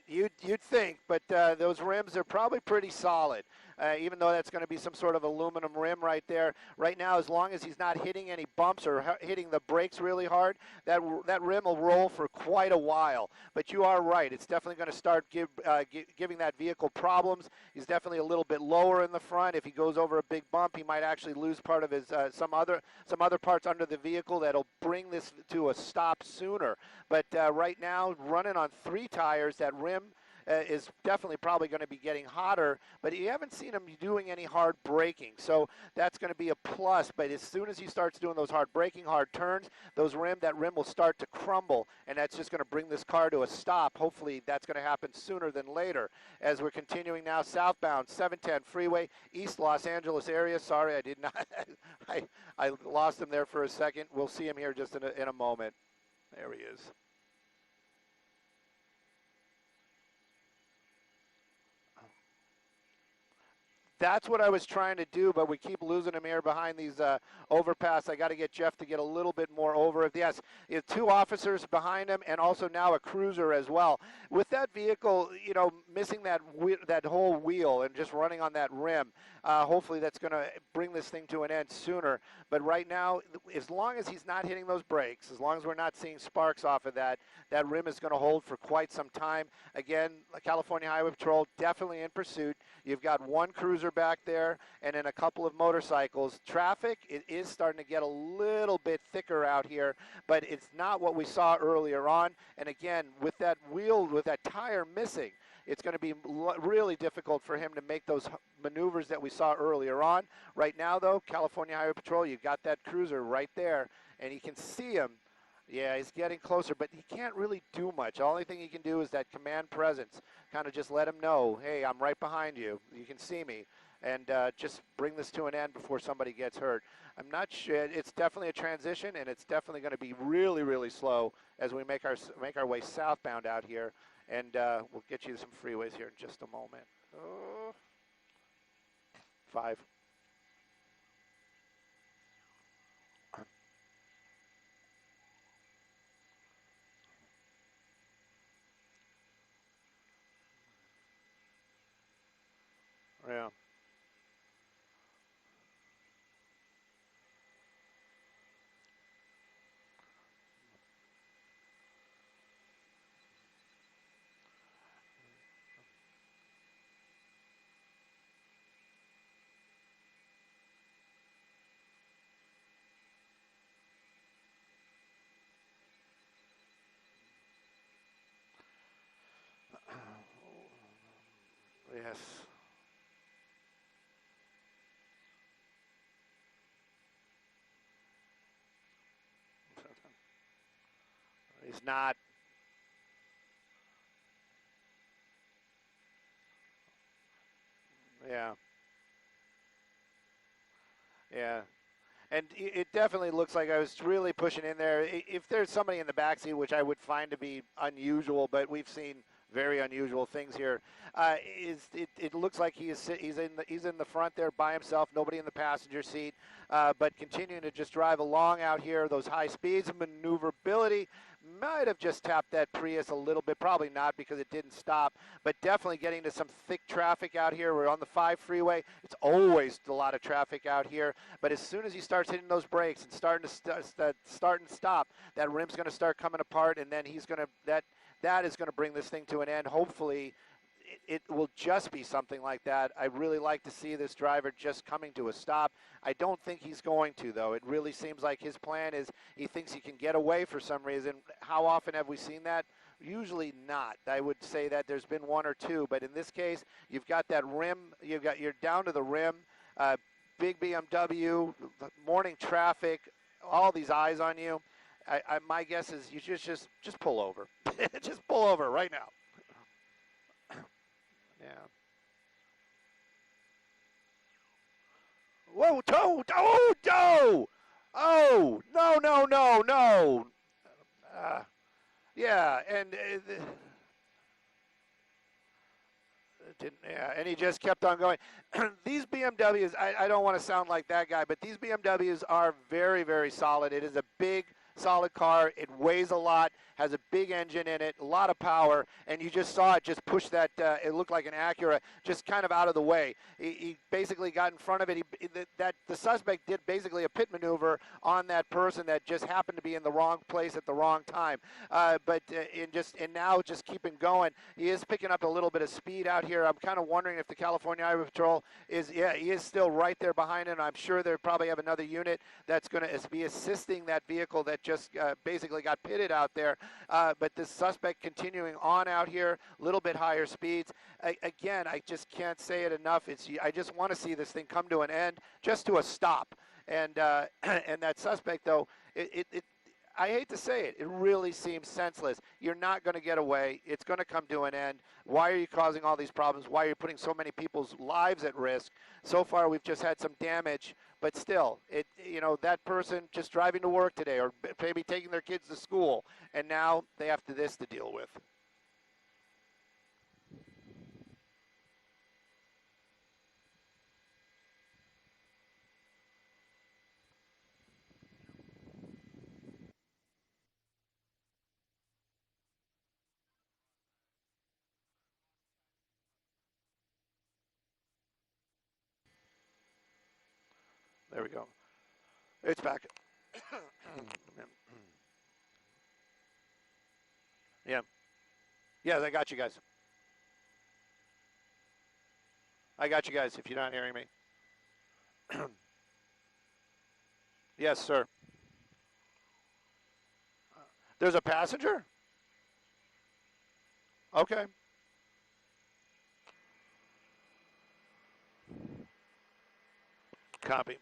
Speaker 1: You'd think, but those rims are probably pretty solid, even though that's going to be some sort of aluminum rim right there. Right now, as long as he's not hitting any bumps or hitting the brakes really hard, that rim will roll for quite a while. But you are right. It's definitely going to start giving that vehicle problems. He's definitely a little bit lower in the front. If he goes over a big bump, he might actually lose part of his some other parts under the vehicle that'll bring this to a stop sooner. But right now, running on 3 tires, that rim is definitely probably going to be getting hotter, but you haven't seen him doing any hard braking, so that's going to be a plus. But as soon as he starts doing those hard braking, hard turns, that rim will start to crumble, and that's just going to bring this car to a stop. Hopefully that's going to happen sooner than later. As we're continuing now southbound, 710 freeway, East Los Angeles area. Sorry, I did not, I lost him there for a second. We'll see him here just in a moment. There he is. That's what I was trying to do, but we keep losing him here behind these overpass. I got to get Jeff to get a little bit more over. Yes, you have 2 officers behind him, and also now a cruiser as well. With that vehicle, missing that whole wheel and just running on that rim, hopefully that's going to bring this thing to an end sooner. But right now, as long as he's not hitting those brakes, as long as we're not seeing sparks off of that rim is going to hold for quite some time. Again, California Highway Patrol definitely in pursuit. You've got 1 cruiser back there and then a couple of motorcycles. Traffic, it is starting to get a little bit thicker out here, but it's not what we saw earlier on. And again, with that wheel, with that tire missing, it's going to be really difficult for him to make those maneuvers that we saw earlier on. Right now, though, California Highway Patrol, you've got that cruiser right there, and you can see him. Yeah, he's getting closer, but he can't really do much. The only thing he can do is that command presence, kind of just let him know, hey, I'm right behind you. You can see me, and just bring this to an end before somebody gets hurt. I'm not sure. It's definitely a transition, and it's definitely going to be really, really slow as we make our way southbound out here. And we'll get you some freeways here in just a moment. 5. Yeah. Yes. He's not. Yeah. Yeah. And it definitely looks like I was really pushing in there. If there's somebody in the backseat, which I would find to be unusual, but we've seen very unusual things here. It looks like he's in the front there by himself, nobody in the passenger seat, but continuing to just drive along out here. Those high speeds, maneuverability. Might have just tapped that Prius a little bit, probably not because it didn't stop, but definitely getting to some thick traffic out here. We're on the 5 freeway. It's always a lot of traffic out here, but as soon as he starts hitting those brakes and starting to start and stop, that rim's going to start coming apart, and then he's going to that is going to bring this thing to an end. Hopefully it will just be something like that. I really like to see this driver just coming to a stop. I don't think he's going to, though. It really seems like his plan is he thinks he can get away for some reason. How often have we seen that? Usually not. I would say that there's been one or two, but in this case, you've got that rim. You're down to the rim. Big BMW, morning traffic, all these eyes on you. My guess is you just pull over. Just pull over right now. Yeah. Whoa, toe! Oh, no. Yeah, and and he just kept on going. These BMWs, I don't want to sound like that guy, but these BMWs are very, very solid. It is a big, solid car. It weighs a lot, has a big engine in it, a lot of power, and you just saw it just push that, it looked like an Acura, just kind of out of the way. He basically got in front of it. The suspect did basically a pit maneuver on that person that just happened to be in the wrong place at the wrong time. And now just keeping going. He is picking up a little bit of speed out here. I'm kind of wondering if the California Highway Patrol he is still right there behind him. I'm sure they probably have another unit that's going to be assisting that vehicle that just basically got pitted out there. But the suspect continuing on out here, a little bit higher speeds. Again, I just can't say it enough. I just want to see this thing come to an end, just to a stop. And and that suspect, though, I hate to say it, it really seems senseless. You're not going to get away. It's going to come to an end. Why are you causing all these problems? Why are you putting so many people's lives at risk? So far, we've just had some damage, but still, that person just driving to work today or maybe taking their kids to school, and now they have this to deal with. There we go. It's back. Yeah. Yeah, I got you guys. I got you guys if you're not hearing me. Yes, sir. There's a passenger? Okay. Copy.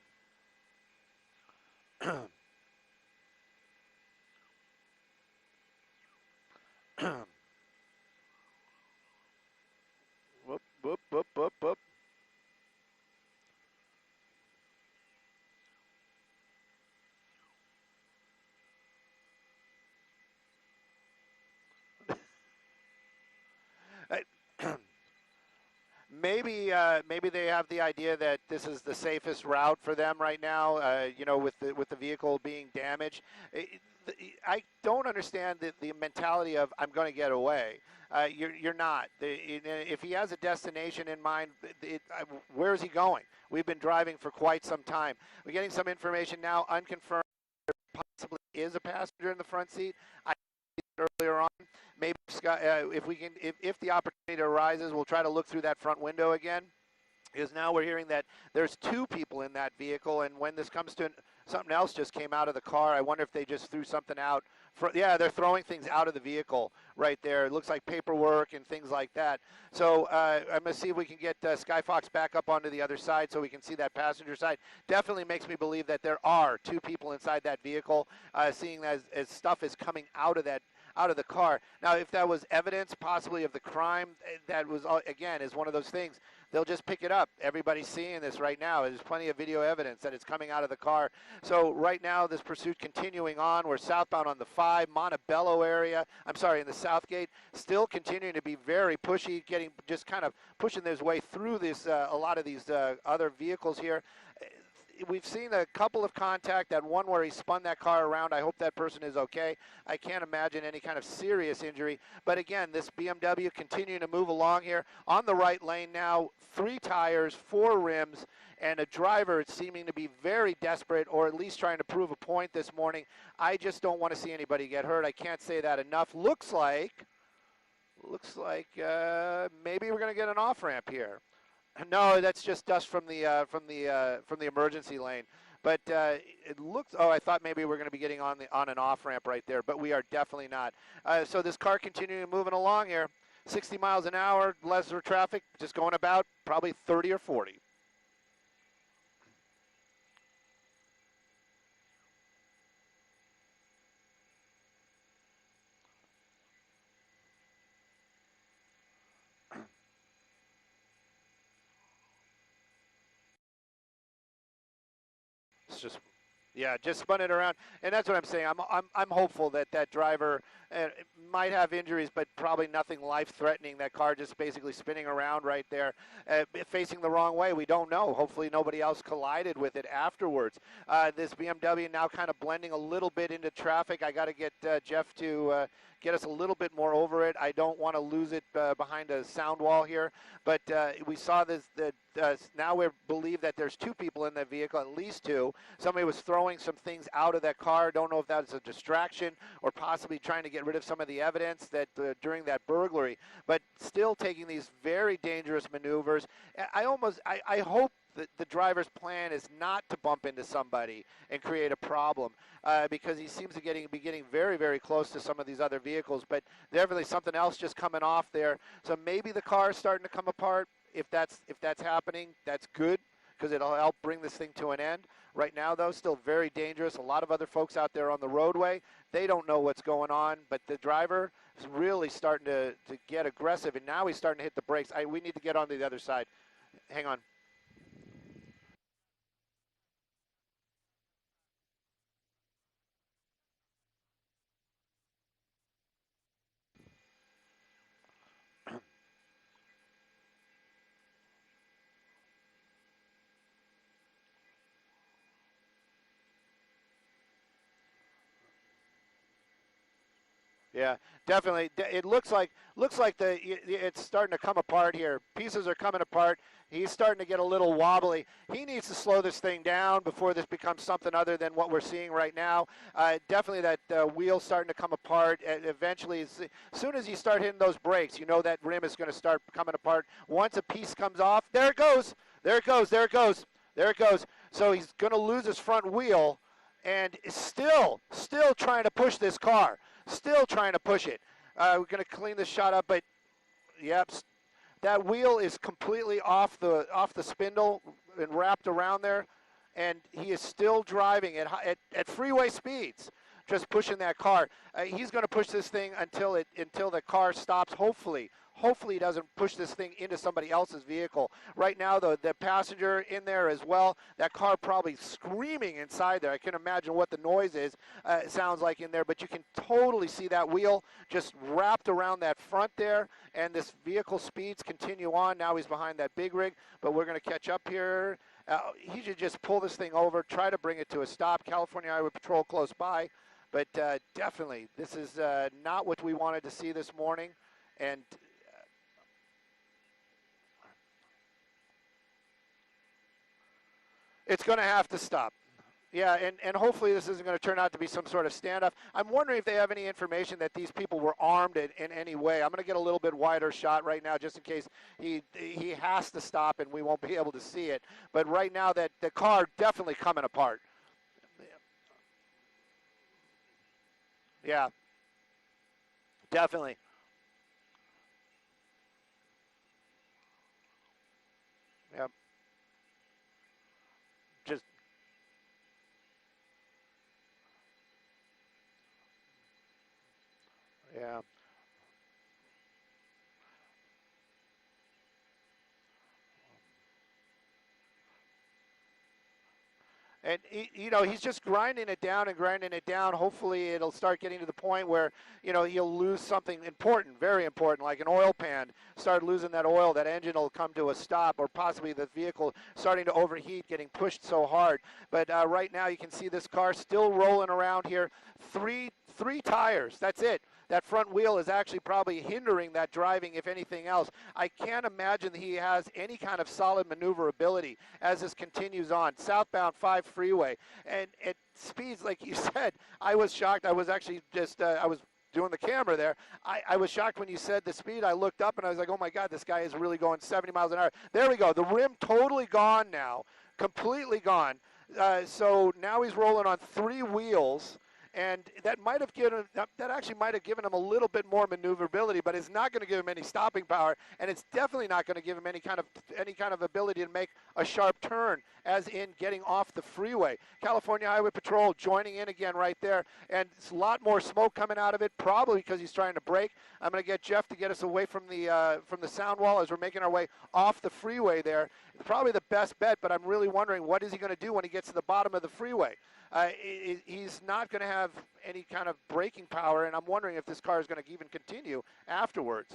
Speaker 1: Whoop, whoop, whoop, whoop, whoop. Maybe they have the idea that this is the safest route for them right now. With the vehicle being damaged, I don't understand the mentality of I'm going to get away. You're not. If he has a destination in mind, where is he going? We've been driving for quite some time. We're getting some information now, unconfirmed. There possibly is a passenger in the front seat. I earlier on. Maybe Scott, if the opportunity arises, we'll try to look through that front window again. Because now we're hearing that there's 2 people in that vehicle, and when this comes to something else just came out of the car. I wonder if they just threw something out. Yeah, they're throwing things out of the vehicle right there. It looks like paperwork and things like that. So I'm going to see if we can get Skyfox back up onto the other side so we can see that passenger side. Definitely makes me believe that there are 2 people inside that vehicle, seeing as stuff is coming out of the car. Now, if that was evidence possibly of the crime, that was, again, is one of those things. they'll just pick it up. Everybody's seeing this right now. There's plenty of video evidence that it's coming out of the car. So right now, this pursuit continuing on. We're southbound on the 5, Montebello area. I'm sorry, in the Southgate. Still continuing to be very pushy, getting just kind of pushing his way through this a lot of these other vehicles here. We've seen a couple of contact, that one where he spun that car around. I hope that person is okay. I can't imagine any kind of serious injury. But again, this BMW continuing to move along here on the right lane now. 3 tires, 4 rims, and a driver seeming to be very desperate, or at least trying to prove a point this morning. I just don't want to see anybody get hurt. I can't say that enough. Looks like maybe we're going to get an off-ramp here. No, that's just dust from the emergency lane. But it looks. Oh, I thought maybe we're going to be getting on an off ramp right there, but we are definitely not. So this car continuing moving along here, 60 miles an hour, lesser traffic, just going about probably 30 or 40. It's just, yeah, just spun it around, and that's what I'm saying. I'm hopeful that that driver might have injuries, but probably nothing life-threatening. That car just basically spinning around right there, facing the wrong way. We don't know. Hopefully nobody else collided with it afterwards. This BMW now kind of blending a little bit into traffic. I got to get Jeff to get us a little bit more over it. I don't want to lose it behind a sound wall here, but we saw this. Now we believe that there's 2 people in that vehicle, at least 2. Somebody was throwing some things out of that car. Don't know if that was a distraction or possibly trying to get rid of some of the evidence that during that burglary, but still taking these very dangerous maneuvers. I hope that the driver's plan is not to bump into somebody and create a problem, because he seems to be getting very, very close to some of these other vehicles, but definitely something else just coming off there. So maybe the car is starting to come apart. If that's happening, that's good, because it'll help bring this thing to an end. Right now, though, still very dangerous. A lot of other folks out there on the roadway, they don't know what's going on, but the driver is really starting to get aggressive, and now he's starting to hit the brakes. We need to get onto the other side. Hang on. Yeah, definitely. It looks like it's starting to come apart here. Pieces are coming apart. He's starting to get a little wobbly. He needs to slow this thing down before this becomes something other than what we're seeing right now. Definitely that wheel's starting to come apart. And eventually, as soon as you start hitting those brakes, you know that rim is going to start coming apart. Once a piece comes off, there it goes. There it goes. There it goes. There it goes. So he's going to lose his front wheel, and is still trying to push this car. Still trying to push it. We're going to clean this shot up, but yep, that wheel is completely off the spindle and wrapped around there, and he is still driving at freeway speeds, just pushing that car. He's going to push this thing until the car stops. Hopefully he doesn't push this thing into somebody else's vehicle. Right now, the passenger in there as well, that car probably screaming inside there. I can imagine what the noise sounds like in there, but you can totally see that wheel just wrapped around that front there, and this vehicle speeds continue on. Now he's behind that big rig, but we're going to catch up here. He should just pull this thing over, try to bring it to a stop. California Highway Patrol close by, but definitely this is not what we wanted to see this morning, and it's going to have to stop. Yeah, and hopefully this isn't going to turn out to be some sort of standoff. I'm wondering if they have any information that these people were armed in any way. I'm going to get a little bit wider shot right now just in case he has to stop and we won't be able to see it. But right now that the car definitely coming apart. Yeah, definitely. Yeah, just yeah. And you know, he's just grinding it down and grinding it down. Hopefully, it'll start getting to the point where, you know, he'll lose something important, very important, like an oil pan. Start losing that oil, that engine will come to a stop, or possibly the vehicle starting to overheat, getting pushed so hard. But right now, you can see this car still rolling around here. Three tires. That's it. That front wheel is actually probably hindering that driving, if anything else. I can't imagine that he has any kind of solid maneuverability as this continues on. Southbound 5 freeway. And at speeds, like you said, I was shocked. I was actually just, I was doing the camera there. I was shocked when you said the speed. I looked up and I was like, oh my God, this guy is really going 70 miles an hour. There we go. The rim totally gone now. Completely gone. So now he's rolling on 3 wheels. And that might have given that actually might have given him a little bit more maneuverability, but it's not going to give him any stopping power, and it's definitely not going to give him any kind of ability to make a sharp turn, as in getting off the freeway. California Highway Patrol joining in again right there, and it's a lot more smoke coming out of it, probably because he's trying to brake. I'm going to get Jeff to get us away from the sound wall as we're making our way off the freeway there. It's probably the best bet, but I'm really wondering what is he going to do when he gets to the bottom of the freeway. He's not going to have any kind of braking power, and I'm wondering if this car is going to even continue afterwards.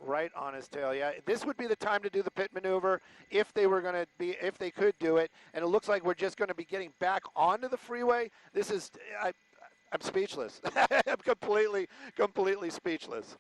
Speaker 1: Right on his tail, yeah. This would be the time to do the pit maneuver if they were going to be, if they could do it. And it looks like we're just going to be getting back onto the freeway. This is, I'm speechless. I'm completely speechless.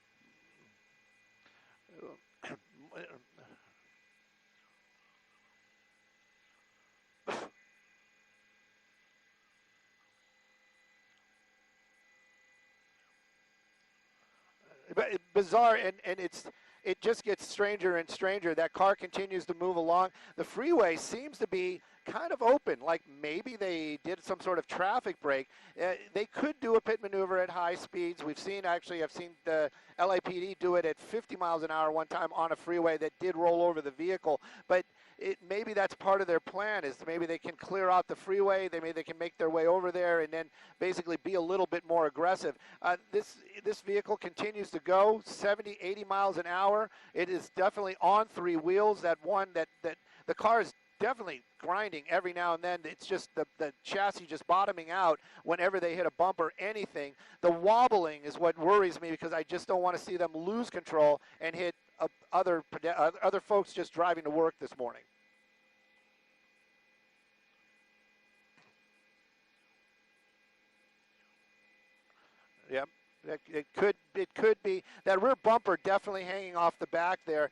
Speaker 1: Bizarre, and it just gets stranger and stranger. That car continues to move along. The freeway seems to be kind of open, like maybe they did some sort of traffic break. They could do a pit maneuver at high speeds. I've seen the LAPD do it at 50 miles an hour one time on a freeway that did roll over the vehicle, but maybe that's part of their plan, is maybe they can clear out the freeway, maybe they can make their way over there and then basically be a little bit more aggressive. This vehicle continues to go 70, 80 miles an hour. It is definitely on 3 wheels. That the car is definitely grinding every now and then. It's just the chassis just bottoming out whenever they hit a bump or anything. The wobbling is what worries me, because I just don't want to see them lose control and hit other folks just driving to work this morning. Yep. It could be that rear bumper definitely hanging off the back there.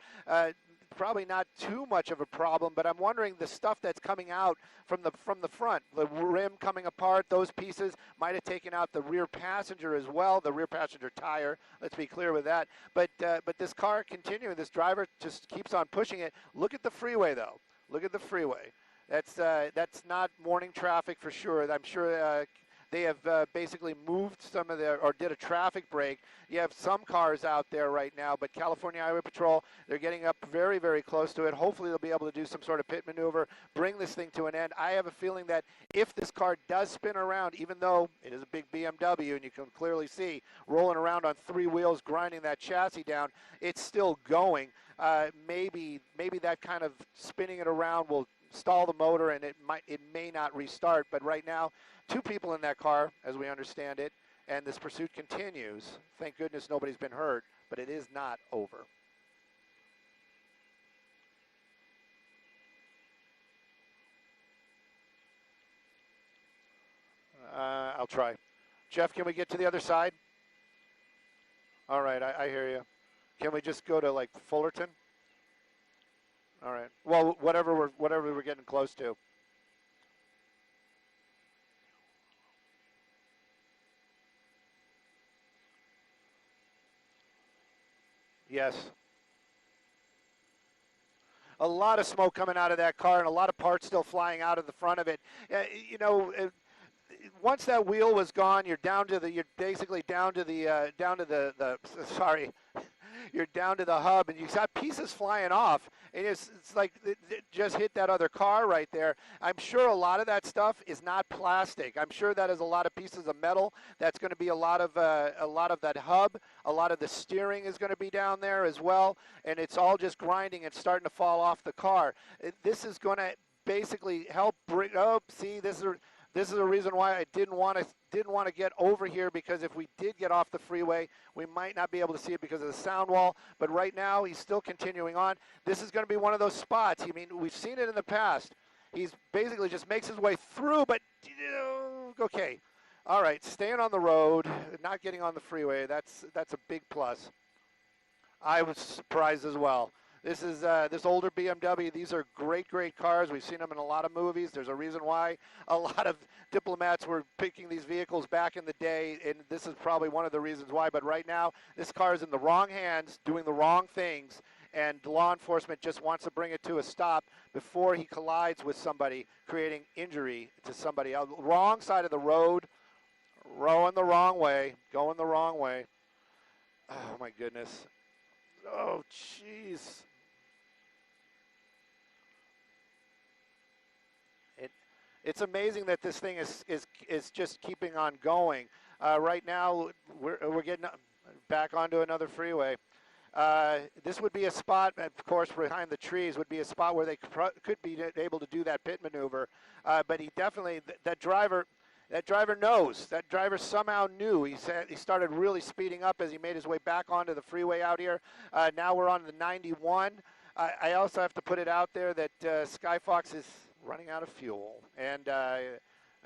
Speaker 1: Probably not too much of a problem, but I'm wondering the stuff that's coming out from the front, the rim coming apart, those pieces might have taken out the rear passenger as well, the rear passenger tire. Let's be clear with that. But this car continuing, this driver just keeps on pushing it. Look at the freeway though. Look at the freeway. That's not morning traffic for sure. I'm sure. They have basically moved some of or did a traffic break. You have some cars out there right now, but California Highway Patrol, they're getting up very, very close to it. Hopefully they'll be able to do some sort of pit maneuver, bring this thing to an end. I have a feeling that if this car does spin around, even though it is a big BMW and you can clearly see rolling around on 3 wheels, grinding that chassis down, it's still going. Maybe that kind of spinning it around will stall the motor and it may not restart, but right now 2 people in that car, as we understand it, and this pursuit continues. Thank goodness nobody's been hurt, but it is not over. I'll try. Jeff, can we get to the other side? All right, I hear you. Can we just go to like Fullerton? All right. Well, whatever we're getting close to. Yes. A lot of smoke coming out of that car and a lot of parts still flying out of the front of it. Once that wheel was gone, you're basically down to the sorry. you're down to the hub, and you got pieces flying off, and it's like it just hit that other car right there. I'm sure a lot of that stuff is not plastic. I'm sure that is a lot of pieces of metal. That's going to be a lot of that hub. A lot of the steering is going to be down there as well, and it's all just grinding and starting to fall off the car. This is going to basically help bring. Oh, see, this is the reason why I didn't want to get over here, because if we did get off the freeway, we might not be able to see it because of the sound wall. But right now, he's still continuing on. This is going to be one of those spots. I mean, we've seen it in the past. He's basically just makes his way through, but okay. All right, staying on the road, not getting on the freeway, that's a big plus. I was surprised as well. This is this older BMW. These are great cars. We've seen them in a lot of movies. There's a reason why a lot of diplomats were picking these vehicles back in the day, and this is probably one of the reasons why. But right now, this car is in the wrong hands, doing the wrong things, and law enforcement just wants to bring it to a stop before he collides with somebody, creating injury to somebody else. Wrong side of the road, rowing the wrong way, going the wrong way. Oh, my goodness. Oh, jeez. It's amazing that this thing is just keeping on going. Right now, we're getting back onto another freeway. This would be a spot, of course, behind the trees would be a spot where they could be able to do that pit maneuver. But he definitely, that driver knows. That driver somehow knew. He started really speeding up as he made his way back onto the freeway out here. Now we're on the 91. I also have to put it out there that Skyfox is running out of fuel, and I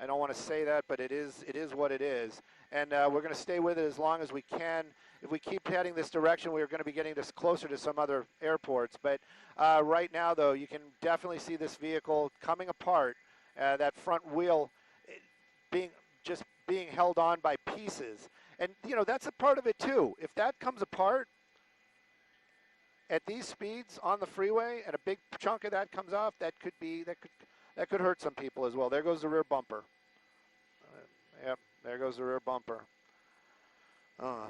Speaker 1: don't want to say that, but it is what it is, and we're going to stay with it as long as we can. If we keep heading this direction, we're going to be getting this closer to some other airports. But right now, though, you can definitely see this vehicle coming apart. That front wheel being held on by pieces, and that's a part of it too. If that comes apart at these speeds on the freeway, and a big chunk of that comes off, that could hurt some people as well. There goes the rear bumper. Yep, there goes the rear bumper. Yeah.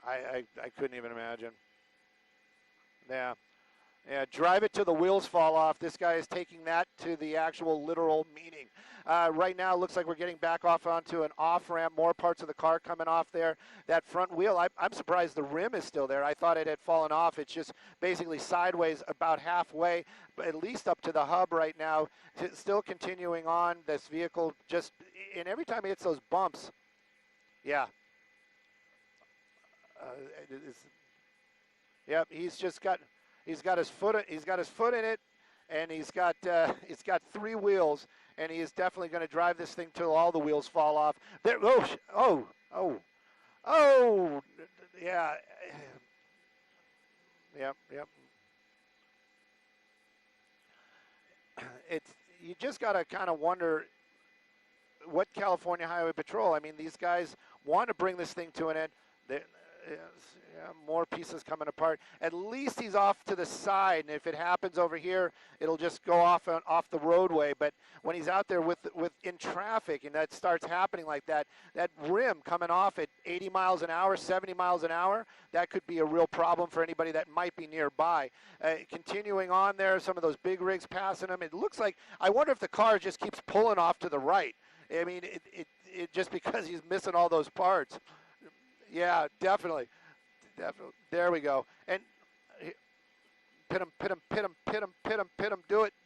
Speaker 1: I couldn't even imagine. Yeah. Yeah, drive it till the wheels fall off. This guy is taking that to the actual literal meaning. Right now, it looks like we're getting back off onto an off-ramp, more parts of the car coming off there. That front wheel, I'm surprised the rim is still there. I thought it had fallen off. It's just basically sideways about halfway, but at least up to the hub right now. Still continuing on, this vehicle just, and every time it hits those bumps, yeah. Yep, he's got his foot in it, and he's got 3 wheels, and he is definitely going to drive this thing till all the wheels fall off. There, yeah, yep. You just got to kind of wonder what California Highway Patrol. I mean, these guys want to bring this thing to an end. Yeah, more pieces coming apart. At least he's off to the side, and if it happens over here, it'll just go off the roadway. But when he's out there in traffic, and that starts happening like that, that rim coming off at 80 miles an hour, 70 miles an hour, that could be a real problem for anybody that might be nearby. Continuing on there, some of those big rigs passing him. It looks like, I wonder if the car just keeps pulling off to the right. I mean, it just because he's missing all those parts. Yeah, definitely. There we go. And pit him. Do it.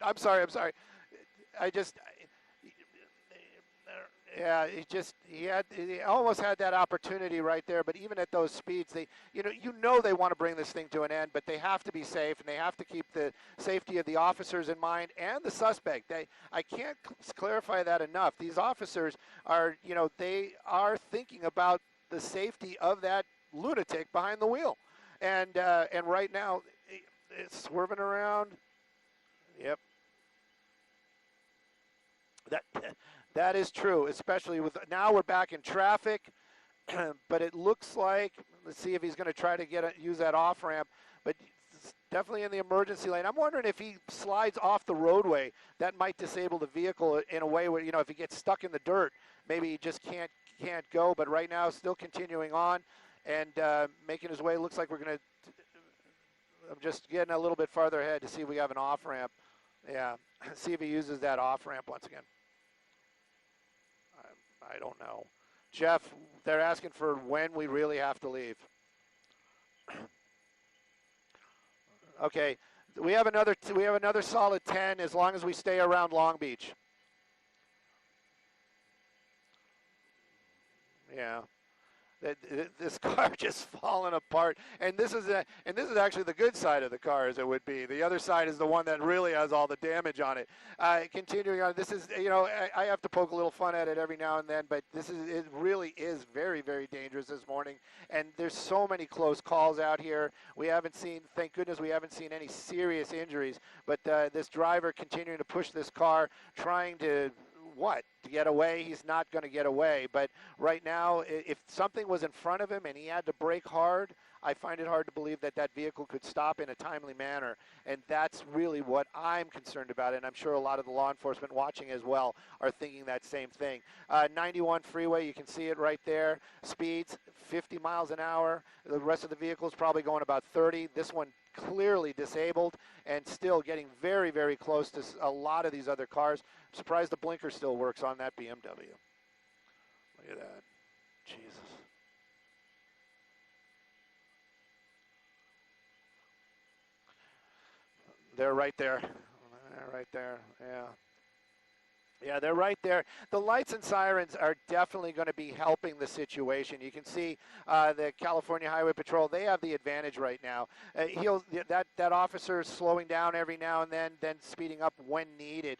Speaker 1: I'm sorry. He almost had that opportunity right there, but even at those speeds, they want to bring this thing to an end, but they have to be safe, and they have to keep the safety of the officers in mind and the suspect. I can't clarify that enough. These officers are, they are thinking about the safety of that lunatic behind the wheel, and right now it's swerving around. Yep, that is true, especially with now we're back in traffic. But it looks like Let's see if he's going to try to use that off ramp, but definitely in the emergency lane. I'm wondering if he slides off the roadway, that might disable the vehicle in a way where, you know, if he gets stuck in the dirt, maybe he just can't go. But right now, still continuing on and making his way. Looks like we're going to. I'm just getting a little bit farther ahead to see if we have an off ramp. Yeah, see if he uses that off ramp once again. I don't know. Jeff, they're asking for when we really have to leave. Okay, we have another solid 10 as long as we stay around Long Beach. Yeah. This car just falling apart, and this is actually the good side of the car, as it would be. The other side is the one that really has all the damage on it. Continuing on, this is, you know, I have to poke a little fun at it every now and then, but it really is very, very dangerous this morning, and there's so many close calls out here. We haven't seen, thank goodness, we haven't seen any serious injuries, but this driver continuing to push this car, trying to get away. He's not going to get away, but right now, if something was in front of him and he had to brake hard, I find it hard to believe that that vehicle could stop in a timely manner, and that's really what I'm concerned about, and I'm sure a lot of the law enforcement watching as well are thinking that same thing. 91 freeway, you can see it right there. Speeds 50 miles an hour. The rest of the vehicle is probably going about 30. This one clearly disabled and still getting very, very close to a lot of these other cars. I'm surprised the blinker still works on that BMW. Look at that. Jesus. They're right there. They're right there, yeah. Yeah, they're right there. The lights and sirens are definitely going to be helping the situation. You can see the California Highway Patrol, they have the advantage right now. That officer is slowing down every now and then speeding up when needed,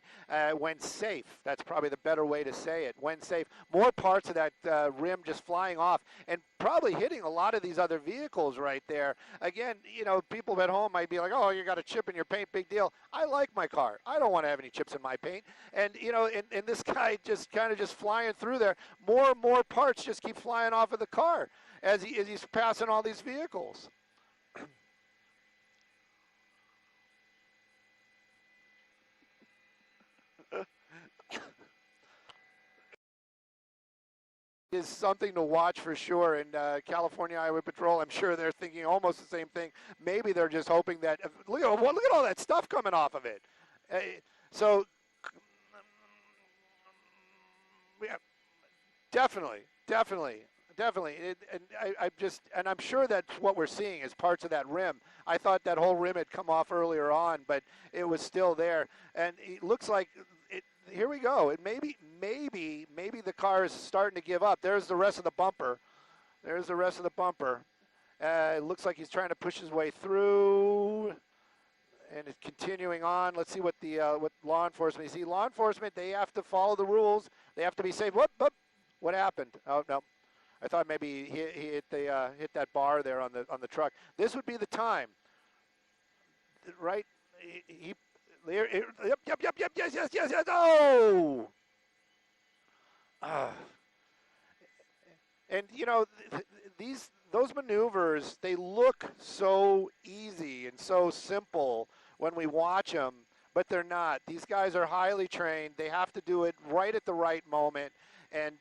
Speaker 1: when safe. That's probably the better way to say it, when safe. More parts of that rim just flying off and probably hitting a lot of these other vehicles right there. Again, you know, people at home might be like, oh, you got a chip in your paint, big deal. I like my car. I don't want to have any chips in my paint. And, you know, and this guy just kind of just flying through there. More and more parts just keep flying off of the car as he's passing all these vehicles. Is something to watch for sure. And California Highway Patrol, I'm sure they're thinking almost the same thing. Maybe they're just hoping that, look at all that stuff coming off of it. So, yeah, definitely. And I'm sure that's what we're seeing is parts of that rim. I thought that whole rim had come off earlier on, but it was still there. And it looks like here we go. And maybe the car is starting to give up. There's the rest of the bumper. It looks like he's trying to push his way through. And it's continuing on. Let's see what what law enforcement. You see, law enforcement, they have to follow the rules. They have to be safe. What happened? Oh no, I thought maybe he hit that bar there on the truck. This would be the time, right? Yep. Yes. Oh. And you know, those maneuvers, they look so easy and so simple when we watch them, but they're not. These guys are highly trained. They have to do it right at the right moment, and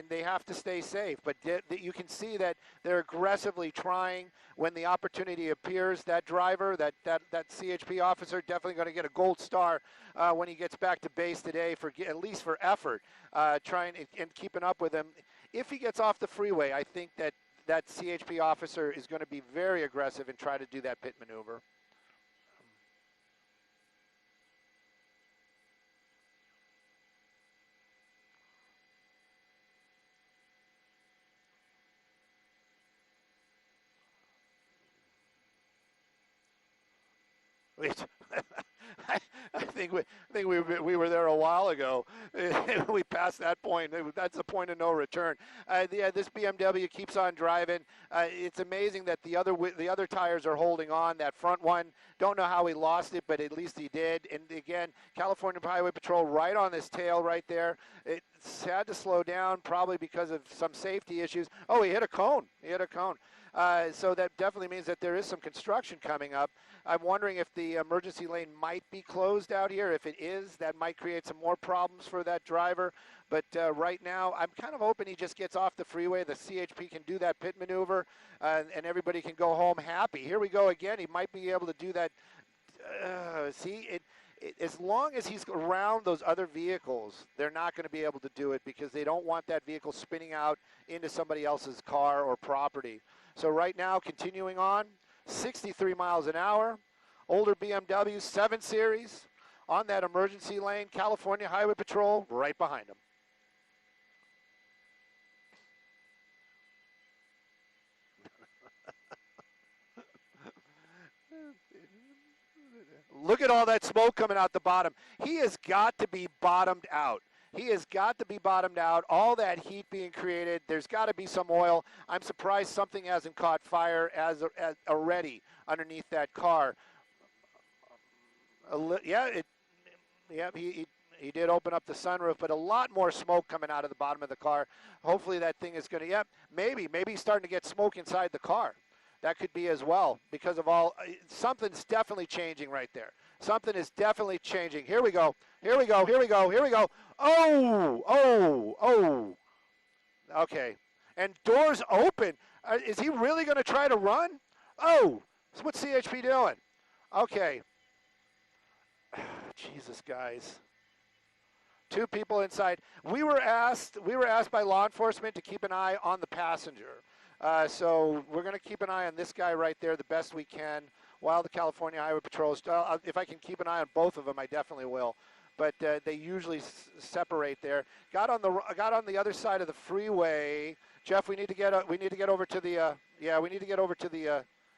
Speaker 1: they have to stay safe. But you can see that they're aggressively trying when the opportunity appears. That driver, that CHP officer, definitely going to get a gold star when he gets back to base today, at least for effort, trying and keeping up with him. If he gets off the freeway, I think that CHP officer is going to be very aggressive and try to do that pit maneuver. I think we were there a while ago. We passed that point. That's the point of no return. This BMW keeps on driving. It's amazing that the other tires are holding on. That front one, don't know how he lost it, but at least he did. And again, California Highway Patrol right on this tail right there. had to slow down probably because of some safety issues. Oh, he hit a cone. He hit a cone. So that definitely means that there is some construction coming up. I'm wondering if the emergency lane might be closed out here. If it is, that might create some more problems for that driver. But right now, I'm kind of hoping he just gets off the freeway. The CHP can do that pit maneuver, and everybody can go home happy. Here we go again. He might be able to do that. As long as he's around those other vehicles, they're not going to be able to do it because they don't want that vehicle spinning out into somebody else's car or property. So right now, continuing on, 63 miles an hour, older BMW 7 Series on that emergency lane, California Highway Patrol right behind him. Look at all that smoke coming out the bottom. He has got to be bottomed out. He has got to be bottomed out. All that heat being created, there's got to be some oil. I'm surprised something hasn't caught fire as already underneath that car. He did open up the sunroof, but a lot more smoke coming out of the bottom of the car. Hopefully that thing is going to, maybe he's starting to get smoke inside the car. That could be as well because of something's definitely changing right there. Something is definitely changing. Here we go. Here we go. Here we go. Here we go. Oh. Okay. And doors open. Is he really going to try to run? Oh, what's CHP doing? Okay. Jesus, guys. 2 people inside. We were asked by law enforcement to keep an eye on the passenger. So we're going to keep an eye on this guy right there the best we can while the California Highway Patrol is, if I can keep an eye on both of them, I definitely will. But they usually separate there. Got on the other side of the freeway. Jeff, we need to get over to the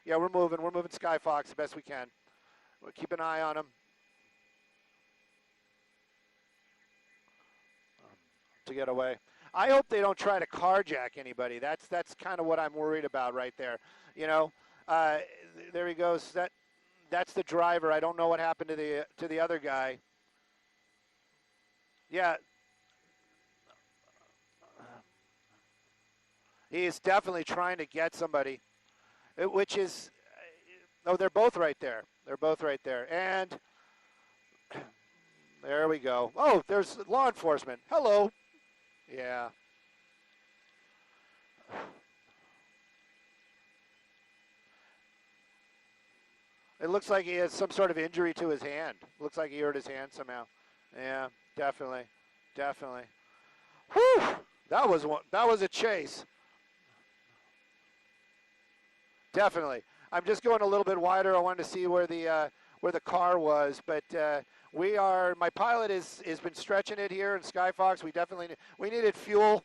Speaker 1: we're moving Skyfox the best we can. We'll keep an eye on him. To get away. I hope they don't try to carjack anybody. That's kind of what I'm worried about right there. There he goes. That's the driver. I don't know what happened to the other guy. Yeah. He is definitely trying to get somebody, which is, they're both right there. They're both right there. And there we go. Oh, there's law enforcement. Hello. Yeah. It looks like he has some sort of injury to his hand. Looks like he hurt his hand somehow. Yeah, definitely. Whew! That was a chase. Definitely. I'm just going a little bit wider. I wanted to see where the car was, but my pilot has been stretching it here in Skyfox. We needed fuel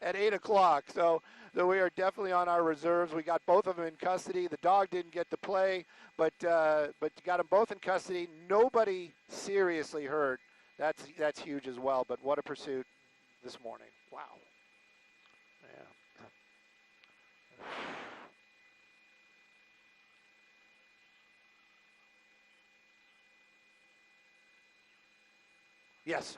Speaker 1: at 8 o'clock, so we are definitely on our reserves. We got both of them in custody. The dog didn't get to play, but got them both in custody. Nobody seriously hurt. That's huge as well, but what a pursuit this morning. Wow. Yeah. Yes.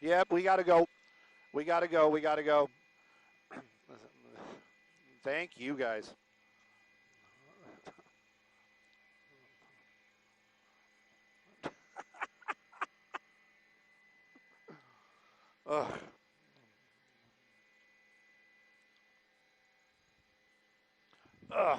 Speaker 1: Yep, we got to go. We got to go. Thank you, guys. Ugh. Ugh.